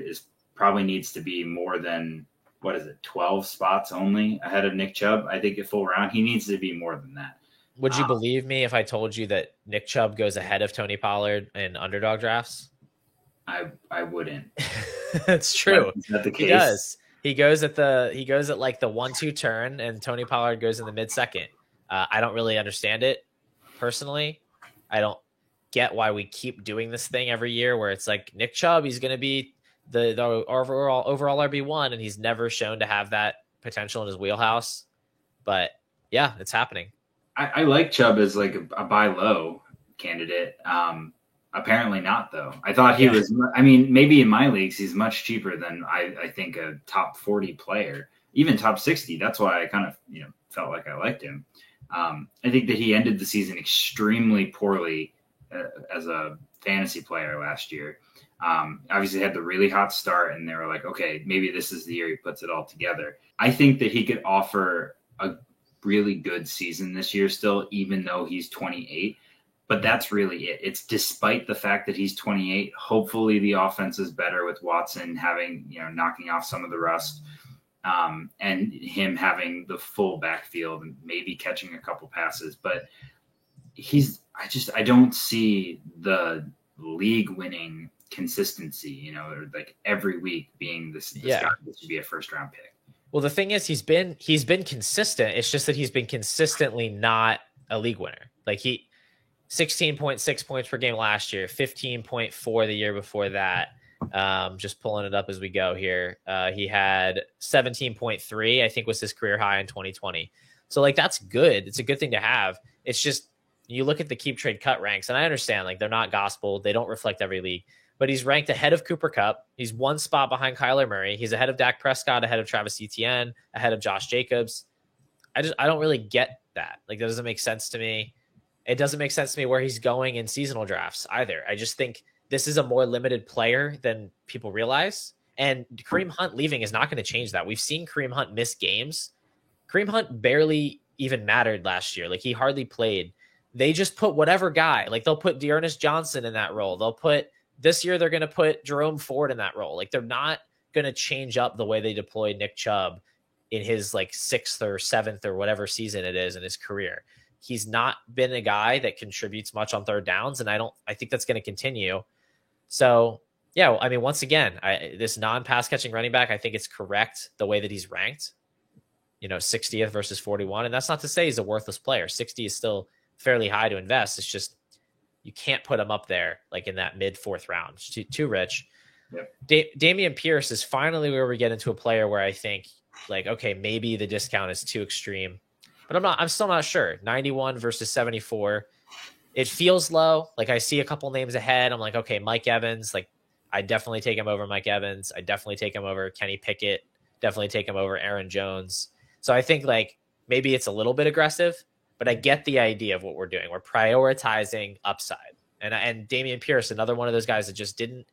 probably needs to be more than, 12 spots only ahead of Nick Chubb. I think at full round, he needs to be more than that. Would you believe me if I told you that Nick Chubb goes ahead of Tony Pollard in underdog drafts? I wouldn't. It's true. Is that the case? He does. He goes at like the 1-2 turn, and Tony Pollard goes in the mid-second. I don't really understand it personally. I don't get why we keep doing this thing every year where it's like Nick Chubb, he's going to be the overall RB1, and he's never shown to have that potential in his wheelhouse. But yeah, it's happening. I like Chubb as like a buy low candidate. Apparently not, though. I thought he was, I mean, maybe in my leagues, he's much cheaper than I think a top 40 player, even top 60. That's why I kind of, felt like I liked him. I think that he ended the season extremely poorly as a fantasy player last year. Obviously had the really hot start, and they were like, okay, maybe this is the year he puts it all together. I think that he could offer a really good season this year still, even though he's 28. But that's really it. It's despite the fact that he's 28. Hopefully the offense is better with Watson having, knocking off some of the rust, and him having the full backfield and maybe catching a couple passes. But I don't see the league winning consistency, or like every week being this guy that should be a first round pick. Well, the thing is, he's been consistent. It's just that he's been consistently not a league winner. Like 16.6 points per game last year, 15.4 the year before that. Just pulling it up as we go here. He had 17.3, I think was his career high in 2020. So like, that's good. It's a good thing to have. It's just, you look at the Keep Trade Cut ranks, and I understand like they're not gospel. They don't reflect every league, but he's ranked ahead of Cooper Kupp. He's 1 spot behind Kyler Murray. He's ahead of Dak Prescott, ahead of Travis Etienne, ahead of Josh Jacobs. I don't really get that. Like, that doesn't make sense to me. It doesn't make sense to me where he's going in seasonal drafts either. I just think this is a more limited player than people realize. And Kareem Hunt leaving is not going to change that. We've seen Kareem Hunt miss games. Kareem Hunt barely even mattered last year. Like, he hardly played. They just put whatever guy. Like, they'll put Dearness Johnson in that role. This year they're going to put Jerome Ford in that role. Like, they're not going to change up the way they deployed Nick Chubb in his like 6th or 7th or whatever season it is in his career. He's not been a guy that contributes much on third downs, and I think that's going to continue. So, yeah, I mean, once again, this non-pass catching running back, I think it's correct the way that he's ranked, 60th versus 41. And that's not to say he's a worthless player. 60 is still fairly high to invest. It's just, you can't put him up there like in that mid 4th round. It's too rich. Yep. Dameon Pierce is finally where we get into a player where I think like, okay, maybe the discount is too extreme. But I'm still not sure. 91 versus 74. It feels low. Like, I see a couple names ahead. I'm like, okay, Mike Evans. Like, I definitely take him over Mike Evans. I definitely take him over Kenny Pickett. Definitely take him over Aaron Jones. So I think like maybe it's a little bit aggressive, but I get the idea of what we're doing. We're prioritizing upside. And Dameon Pierce, another one of those guys that just didn't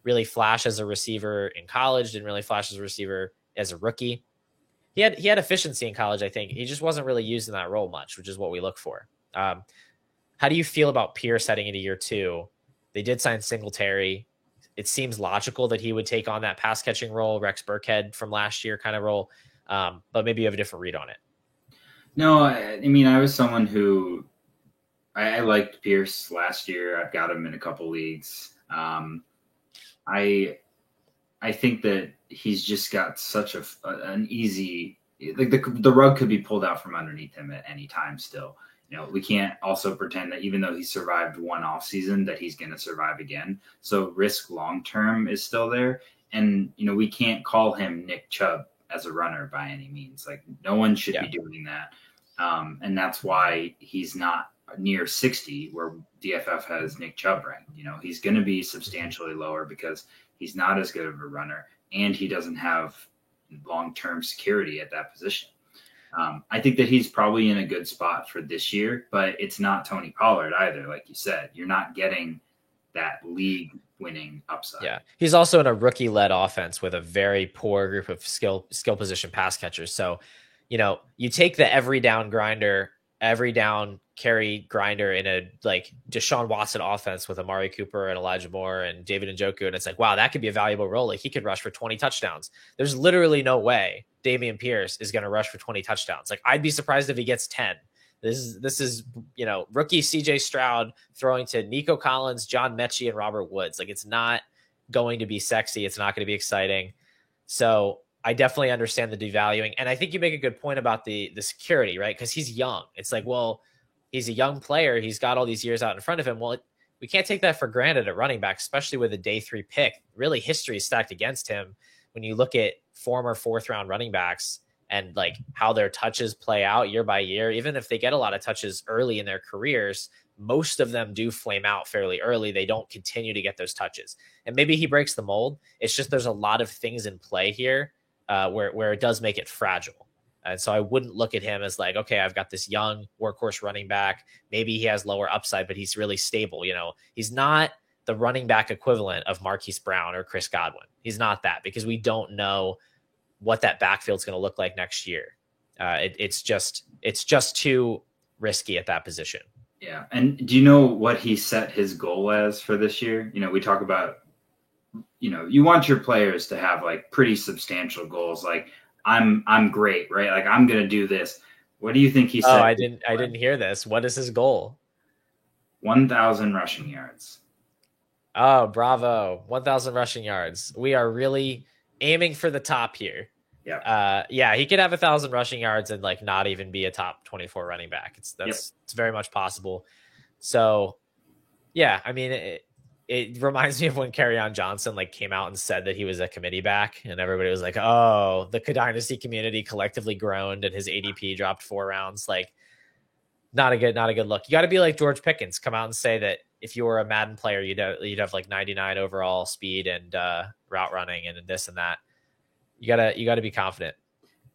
really flash as a receiver in college, didn't really flash as a receiver as a rookie. He had efficiency in college, I think. He just wasn't really used in that role much, which is what we look for. How do you feel about Pierce heading into year 2? They did sign Singletary. It seems logical that he would take on that pass catching role, Rex Burkhead from last year kind of role. But maybe you have a different read on it. No, I mean, I was someone who I liked Pierce last year. I've got him in a couple leagues. I think that he's just got such an easy, like the rug could be pulled out from underneath him at any time still. We can't also pretend that even though he survived one off season that he's going to survive again. So risk long term is still there. And, we can't call him Nick Chubb as a runner by any means. Like, no one should be doing that. And that's why he's not near 60 where DFF has Nick Chubb ranked. He's going to be substantially lower because he's not as good of a runner and he doesn't have long-term security at that position. I think that he's probably in a good spot for this year, but it's not Tony Pollard either. Like you said, you're not getting that league winning upside. Yeah. He's also in a rookie led offense with a very poor group of skill position pass catchers. So, you take the every down carry grinder in a like Deshaun Watson offense with Amari Cooper and Elijah Moore and David Njoku. And it's like, wow, that could be a valuable role. Like he could rush for 20 touchdowns. There's literally no way Dameon Pierce is going to rush for 20 touchdowns. Like I'd be surprised if he gets 10. This is rookie CJ Stroud throwing to Nico Collins, John Mechie, and Robert Woods. Like it's not going to be sexy. It's not going to be exciting. So I definitely understand the devaluing. And I think you make a good point about the security, right? Because he's young. It's like, well, he's a young player. He's got all these years out in front of him. Well, we can't take that for granted at running back, especially with a day 3 pick. Really, history is stacked against him when you look at former 4th round running backs and like how their touches play out year by year. Even if they get a lot of touches early in their careers, most of them do flame out fairly early. They don't continue to get those touches. And maybe he breaks the mold. It's just there's a lot of things in play here where it does make it fragile. And so I wouldn't look at him as like, okay, I've got this young workhorse running back. Maybe he has lower upside, but he's really stable. He's not the running back equivalent of Marquise Brown or Chris Godwin. He's not that because we don't know what that backfield's going to look like next year. It's just too risky at that position. Yeah. And do you know what he set his goal as for this year? We talk about, you want your players to have like pretty substantial goals. Like I'm great, right? Like I'm going to do this. What do you think he said? Oh, I didn't hear this. What is his goal? 1,000 rushing yards. Oh, bravo. 1,000 rushing yards. We are really aiming for the top here. Yeah. He could have 1,000 rushing yards and like not even be a top 24 running back. It's very much possible. So yeah, I mean, it reminds me of when Kerryon Johnson like came out and said that he was a committee back and everybody was like, oh, the Dynasty community collectively groaned and his ADP dropped 4 rounds. Like not a good look. You got to be like George Pickens, come out and say that if you were a Madden player, you'd have like 99 overall speed and route running and this and that. You gotta be confident.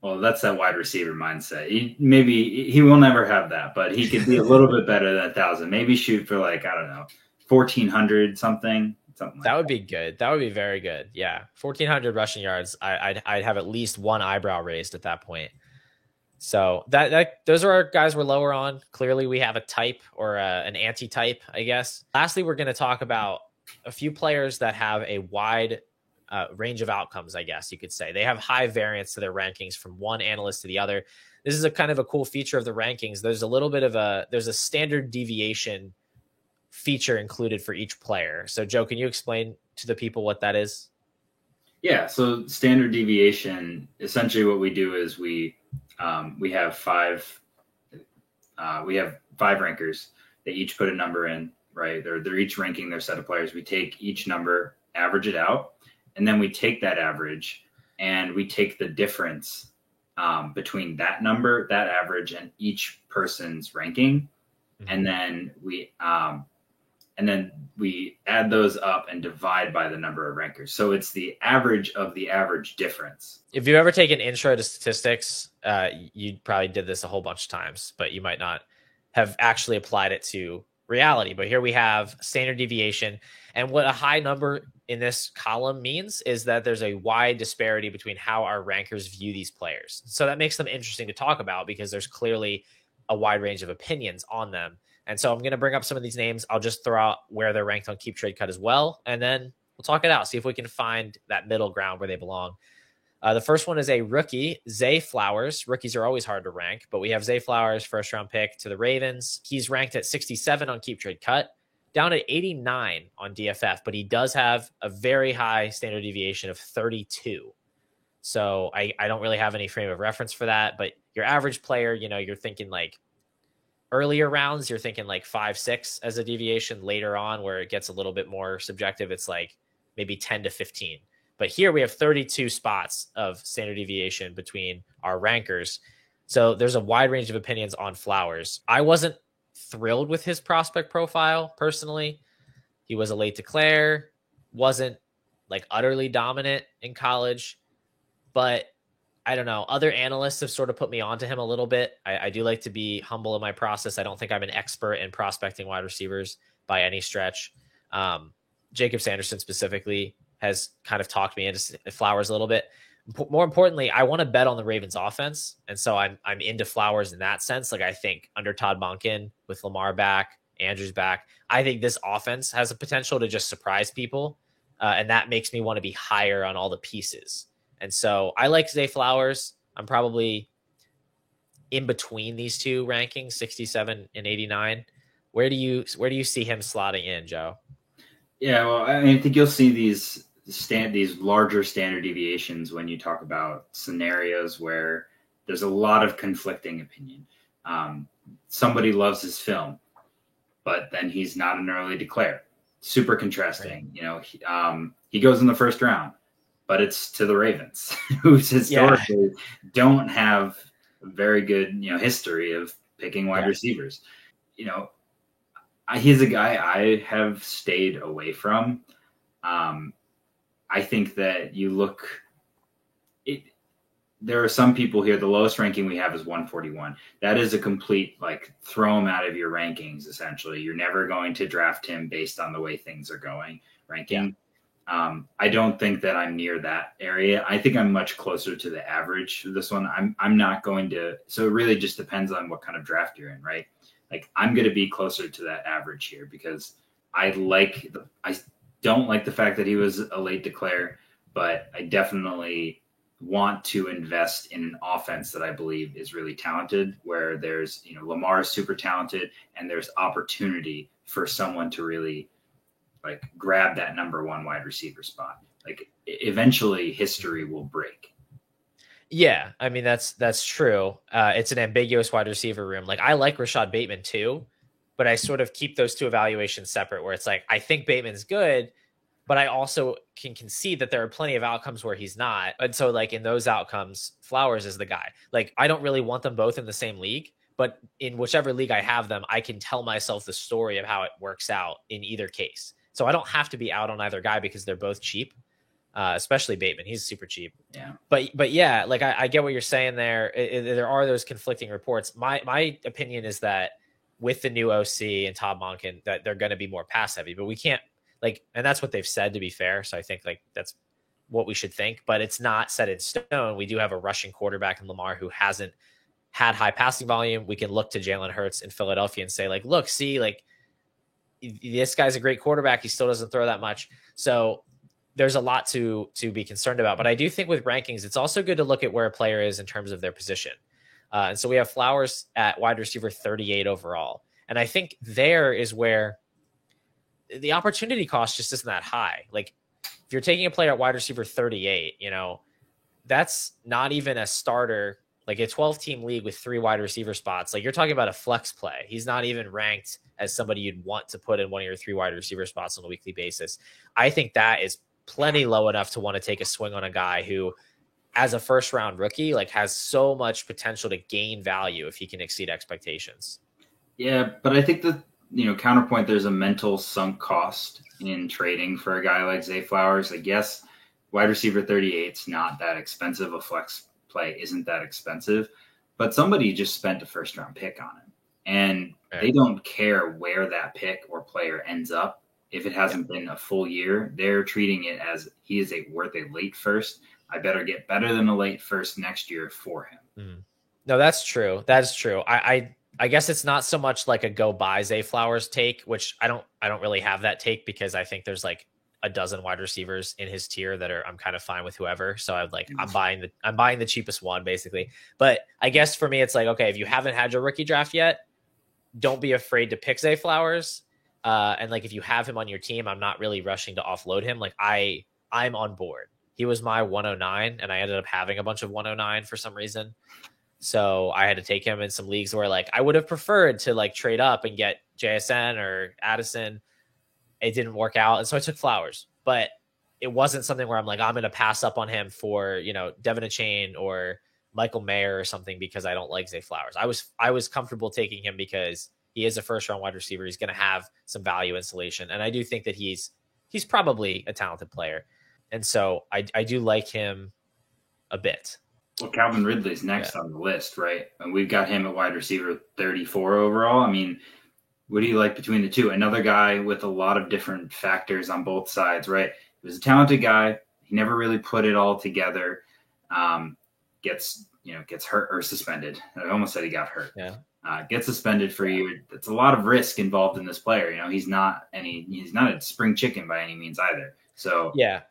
Well, that's that wide receiver mindset. Maybe he will never have that, but he could be a little bit better than 1,000. Maybe shoot for like, I don't know, 1,400 something like that. That would be good. That would be very good. Yeah, 1,400 rushing yards. I'd have at least one eyebrow raised at that point. So those are our guys we're lower on. Clearly, we have a type or an anti-type, I guess. Lastly, we're going to talk about a few players that have a wide range of outcomes, I guess you could say. They have high variance to their rankings from one analyst to the other. This is a kind of a cool feature of the rankings. There's a little bit of there's a standard deviation feature included for each player. So Joe, can you explain to the people what that is? Yeah. So standard deviation, essentially what we do is we have five rankers. They each put a number in, right? They're each ranking their set of players. We take each number, average it out, and then we take that average and we take the difference between that number, that average, and each person's ranking. Mm-hmm. And then we add those up and divide by the number of rankers. So it's the average of the average difference. If you ever take an intro to statistics, you probably did this a whole bunch of times, but you might not have actually applied it to reality. But here we have standard deviation. And what a high number in this column means is that there's a wide disparity between how our rankers view these players. So that makes them interesting to talk about because there's clearly a wide range of opinions on them. And so I'm going to bring up some of these names. I'll just throw out where they're ranked on Keep Trade Cut as well. And then we'll talk it out, see if we can find that middle ground where they belong. The first one is a rookie, Zay Flowers. Rookies are always hard to rank, but we have Zay Flowers, first round pick to the Ravens. He's ranked at 67 on Keep Trade Cut, down at 89 on DFF, but he does have a very high standard deviation of 32. So I don't really have any frame of reference for that. But your average player, you know, you're thinking like earlier rounds, you're thinking like 5, 6 as a deviation. Later on, where it gets a little bit more subjective, it's like maybe 10 to 15. But here we have 32 spots of standard deviation between our rankers. So there's a wide range of opinions on Flowers. I wasn't thrilled with his prospect profile personally. He was a late declare, wasn't like utterly dominant in college, but I don't know. Other analysts have sort of put me onto him a little bit. I do like to be humble in my process. I don't think I'm an expert in prospecting wide receivers by any stretch. Jacob Sanderson specifically has kind of talked me into Flowers a little bit. More importantly, I want to bet on the Ravens offense. And so I'm into Flowers in that sense. Like I think under Todd Monken with Lamar back, Andrews back, I think this offense has a potential to just surprise people. And that makes me want to be higher on all the pieces. And so I like Zay Flowers. I'm probably in between these two rankings, 67 and 89. Where do you see him slotting in, Joe? Yeah, well, I think you'll see these larger standard deviations when you talk about scenarios where there's a lot of conflicting opinion. Somebody loves his film, but then he's not an early declare. Super contrasting. Right. You know, he goes in the first round, but it's to the Ravens, who historically don't have a very good, you know, history of picking wide receivers. You know, he's a guy I have stayed away from. I think that there are some people here, the lowest ranking we have is 141. That is a complete, like, throw him out of your rankings, essentially. You're never going to draft him based on the way things are going, ranking. Yeah. I don't think that I'm near that area. I think I'm much closer to the average of this one. I'm not going to, so it really just depends on what kind of draft you're in, right? Like, I'm going to be closer to that average here because I don't like the fact that he was a late declare, but I definitely want to invest in an offense that I believe is really talented, where there's, you know, Lamar is super talented and there's opportunity for someone to really like grab that number one wide receiver spot. Like eventually history will break. Yeah. I mean, that's true. It's an ambiguous wide receiver room. Like I like Rashad Bateman too, but I sort of keep those two evaluations separate where it's like, I think Bateman's good, but I also can concede that there are plenty of outcomes where he's not. And so like in those outcomes, Flowers is the guy. Like I don't really want them both in the same league, but in whichever league I have them, I can tell myself the story of how it works out in either case. So I don't have to be out on either guy because they're both cheap, especially Bateman. He's super cheap. Yeah. But yeah, like I get what you're saying there. There are those conflicting reports. My opinion is that with the new OC and Todd Monken, that they're going to be more pass heavy, but we can't, like, and that's what they've said, to be fair. So I think like that's what we should think, but it's not set in stone. We do have a rushing quarterback in Lamar who hasn't had high passing volume. We can look to Jalen Hurts in Philadelphia and say like, look, see, like this guy's a great quarterback. He still doesn't throw that much. So there's a lot to be concerned about, but I do think with rankings, it's also good to look at where a player is in terms of their position. And so we have Flowers at wide receiver 38 overall. And I think there is where the opportunity cost just isn't that high. Like if you're taking a player at wide receiver 38, you know, that's not even a starter, like a 12-team league with 3 wide receiver spots. Like you're talking about a flex play. He's not even ranked as somebody you'd want to put in one of your 3 wide receiver spots on a weekly basis. I think that is plenty low enough to want to take a swing on a guy who, as a first round rookie, like has so much potential to gain value if he can exceed expectations. Yeah, but I think that, you know, counterpoint, there's a mental sunk cost in trading for a guy like Zay Flowers. Like, yes, wide receiver 38 is not that expensive. A flex play isn't that expensive, but somebody just spent a first round pick on him, and they don't care where that pick or player ends up. If it hasn't been a full year, they're treating it as he is worth a late first. I better get better than a late first next year for him. Mm. No, that's true. That's true. I guess it's not so much like a go buy Zay Flowers take, which I don't really have that take because I think there's like a dozen wide receivers in his tier that I'm kind of fine with whoever. So I'm buying the cheapest one basically. But I guess for me, it's like, okay, if you haven't had your rookie draft yet, don't be afraid to pick Zay Flowers. And like, if you have him on your team, I'm not really rushing to offload him. Like I'm on board. he was my 109, and I ended up having a bunch of 109 for some reason. So I had to take him in some leagues where like I would have preferred to like trade up and get JSN or Addison. It didn't work out. And so I took Flowers, but it wasn't something where I'm like, I'm going to pass up on him for, Devin Achane or Michael Mayer or something because I don't like Zay Flowers. I was comfortable taking him because he is a first round wide receiver. He's going to have some value insulation. And I do think that he's probably a talented player. And so I do like him a bit. Well, Calvin Ridley's next on the list, right? And we've got him at wide receiver 34 overall. I mean, what do you like between the two? Another guy with a lot of different factors on both sides, right? He was a talented guy. He never really put it all together. Gets hurt or suspended. I almost said he got hurt. Yeah. Gets suspended for a year. It's a lot of risk involved in this player. He's not a spring chicken by any means either. So yeah,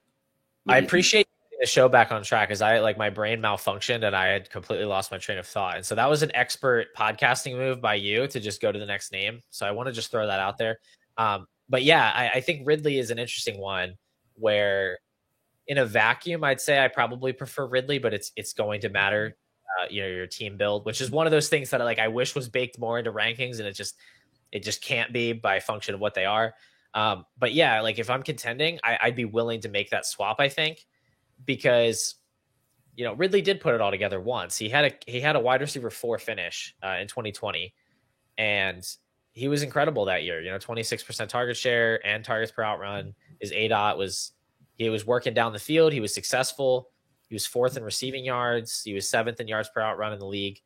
I appreciate the show back on track because my brain malfunctioned and I had completely lost my train of thought. And so that was an expert podcasting move by you to just go to the next name. So I want to just throw that out there. But yeah, I think Ridley is an interesting one where in a vacuum, I'd say I probably prefer Ridley, but it's going to matter, your team build, which is one of those things that I wish was baked more into rankings, and it just can't be by function of what they are. But yeah, like if I'm contending, I'd be willing to make that swap, I think, because Ridley did put it all together once. He had a wide receiver 4 finish in 2020, and he was incredible that year. 26% target share and targets per out run. His ADOT was working down the field. He was successful. He was 4th in receiving yards. He was 7th in yards per out run in the league.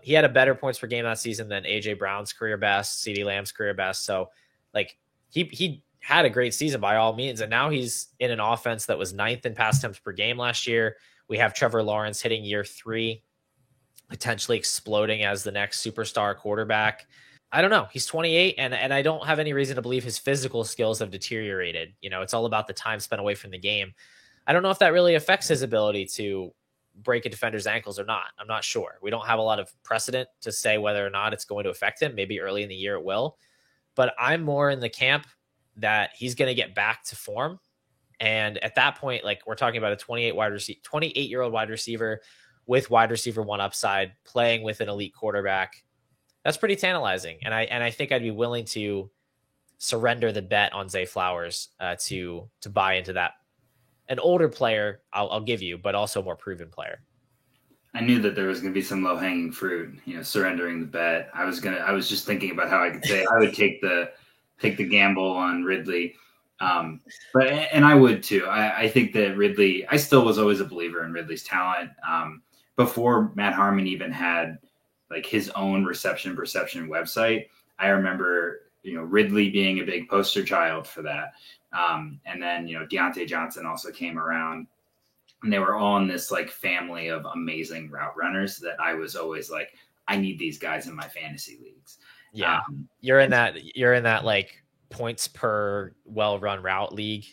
He had a better points per game that season than AJ Brown's career best, CeeDee Lamb's career best. So like he had a great season by all means. And now he's in an offense that was 9th in pass attempts per game last year. We have Trevor Lawrence hitting year 3, potentially exploding as the next superstar quarterback. I don't know. He's 28, and I don't have any reason to believe his physical skills have deteriorated. It's all about the time spent away from the game. I don't know if that really affects his ability to break a defender's ankles or not. I'm not sure. We don't have a lot of precedent to say whether or not it's going to affect him. Maybe early in the year it will. But I'm more in the camp that he's going to get back to form. And at that point, like we're talking about a 28-year-old wide receiver with wide receiver 1 upside, playing with an elite quarterback. That's pretty tantalizing. And I think I'd be willing to surrender the bet on Zay Flowers to buy into that. An older player, I'll give you, but also a more proven player. I knew that there was going to be some low hanging fruit, surrendering the bet. I was just thinking about how I could say I would take the gamble on Ridley. And I would too. I think that Ridley, I still was always a believer in Ridley's talent. Before Matt Harmon even had like his own reception perception website, I remember, Ridley being a big poster child for that. And then, Deontay Johnson also came around, and they were all in this like family of amazing route runners that I was always like, I need these guys in my fantasy leagues. Yeah. You're in that like points per well-run route league.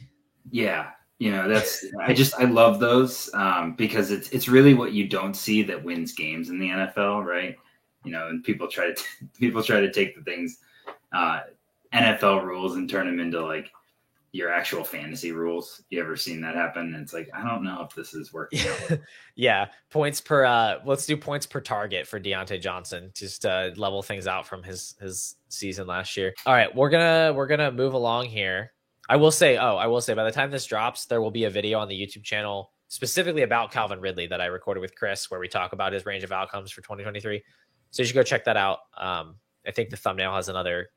Yeah. I love those because it's really what you don't see that wins games in the NFL. Right. And people try to take the things, NFL rules and turn them into like your actual fantasy rules. You ever seen that happen? And it's like, I don't know if this is working out. Yeah. Points per, let's do points per target for Deontay Johnson, just to level things out from his season last year. All right. We're going to move along here. I will say by the time this drops, there will be a video on the YouTube channel specifically about Calvin Ridley that I recorded with Chris, where we talk about his range of outcomes for 2023. So you should go check that out. I think the thumbnail has another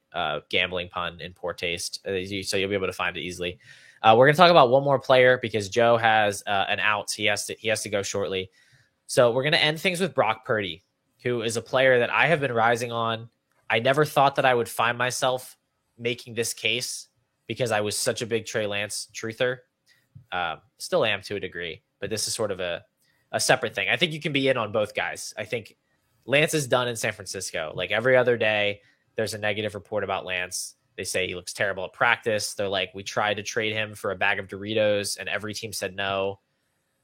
gambling pun in poor taste, so you'll be able to find it easily. We're going to talk about one more player because Joe has an out. He has to go shortly. So we're going to end things with Brock Purdy, who is a player that I have been rising on. I never thought that I would find myself making this case because I was such a big Trey Lance truther. Still am to a degree, but this is sort of a separate thing. I think you can be in on both guys. I think Lance is done in San Francisco. Like every other day, there's a negative report about Lance. They say he looks terrible at practice. They're like, we tried to trade him for a bag of Doritos and every team said no.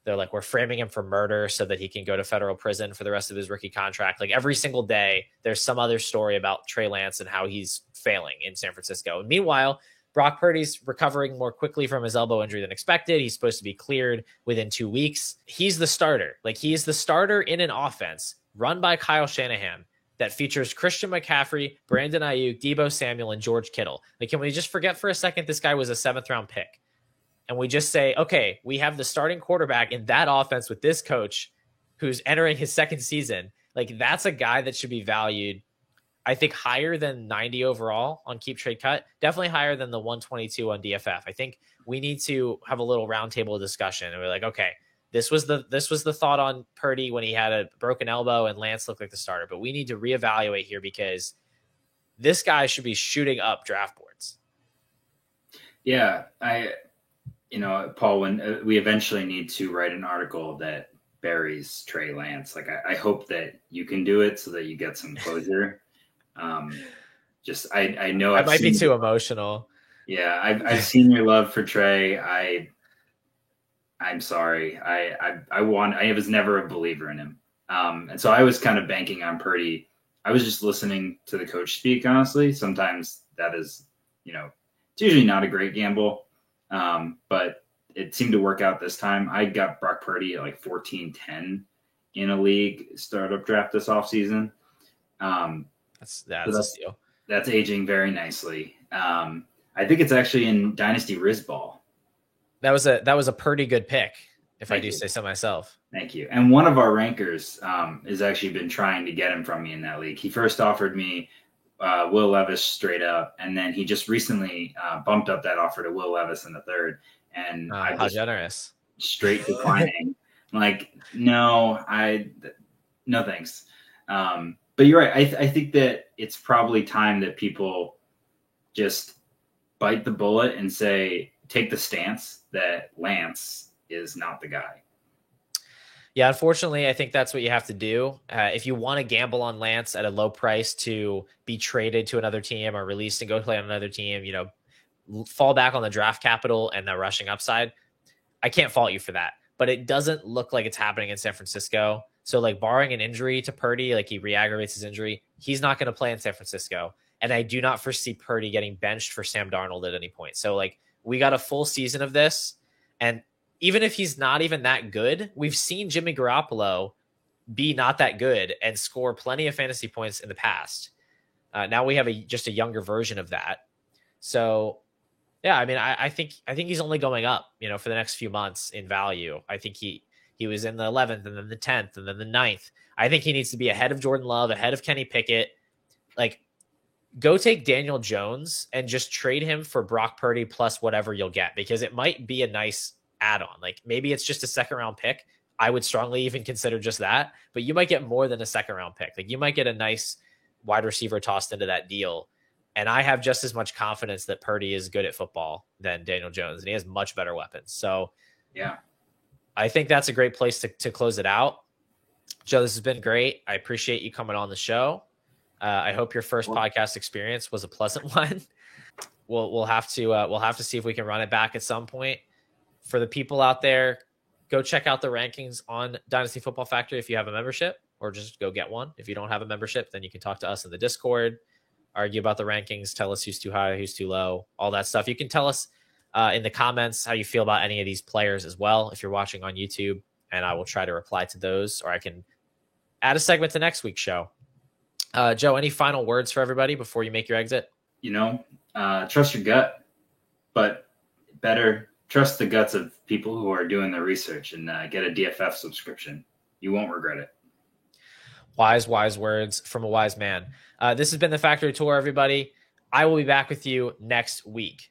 They're like, we're framing him for murder so that he can go to federal prison for the rest of his rookie contract. Like every single day, there's some other story about Trey Lance and how he's failing in San Francisco. And meanwhile, Brock Purdy's recovering more quickly from his elbow injury than expected. He's supposed to be cleared within 2 weeks. He's the starter. Like, he is the starter in an offense run by Kyle Shanahan that features Christian McCaffrey, Brandon Ayuk, Deebo Samuel, and George Kittle. Like, can we just forget for a second this guy was a 7th-round pick? And we just say, okay, we have the starting quarterback in that offense with this coach who's entering his 2nd season. Like, that's a guy that should be valued, I think, higher than 90 overall on Keep Trade Cut. Definitely higher than the 122 on DFF. I think we need to have a little roundtable discussion. And we're like, okay, this was the thought on Purdy when he had a broken elbow and Lance looked like the starter. But we need to reevaluate here because this guy should be shooting up draft boards. Yeah, Paul, when we eventually need to write an article that buries Trey Lance, like I hope that you can do it so that you get some closure. I know I might be too emotional. Yeah, I've seen your love for Trey. I'm sorry. I was never a believer in him. And so I was kind of banking on Purdy. I was just listening to the coach speak, honestly. Sometimes that is, it's usually not a great gamble. But it seemed to work out this time. I got Brock Purdy at like 14-10 in a league startup draft this offseason. That's a steal. That's aging very nicely. I think it's actually in Dynasty Rizball. That was a pretty good pick, if I do say so myself. Thank you. And one of our rankers has actually been trying to get him from me in that league. He first offered me Will Levis straight up, and then he just recently bumped up that offer to Will Levis in the 3rd. And how generous! Straight declining. Like, no thanks. But you're right. I think that it's probably time that people just bite the bullet and take the stance that Lance is not the guy. Yeah, unfortunately, I think that's what you have to do. If you want to gamble on Lance at a low price to be traded to another team or released and go play on another team, fall back on the draft capital and the rushing upside, I can't fault you for that. But it doesn't look like it's happening in San Francisco. So, like, barring an injury to Purdy, like he re-aggravates his injury, he's not going to play in San Francisco. And I do not foresee Purdy getting benched for Sam Darnold at any point. So, like, we got a full season of this. And even if he's not even that good, we've seen Jimmy Garoppolo be not that good and score plenty of fantasy points in the past. Now we have just a younger version of that. So, yeah, I mean, I think he's only going up, for the next few months in value. I think he was in the 11th and then the 10th and then the 9th. I think he needs to be ahead of Jordan Love, ahead of Kenny Pickett. Like, go take Daniel Jones and just trade him for Brock Purdy plus whatever you'll get, because it might be a nice add-on. Like, maybe it's just a 2nd-round pick. I would strongly even consider just that, but you might get more than a 2nd-round pick. Like, you might get a nice wide receiver tossed into that deal. And I have just as much confidence that Purdy is good at football than Daniel Jones, and he has much better weapons. So, yeah, I think that's a great place to close it out. Joe, this has been great. I appreciate you coming on the show. I hope your first podcast experience was a pleasant one. We'll have to see if we can run it back at some point. For the people out there, go check out the rankings on Dynasty Football Factory if you have a membership, or just go get one. If you don't have a membership, then you can talk to us in the Discord, argue about the rankings, tell us who's too high, who's too low, all that stuff. You can tell us in the comments how you feel about any of these players as well if you're watching on YouTube, and I will try to reply to those, or I can add a segment to next week's show. Joe, any final words for everybody before you make your exit? Trust your gut, but better trust the guts of people who are doing the research, and get a DFF subscription. You won't regret it. Wise words from a wise man. This has been the Factory Tour, everybody. I will be back with you next week.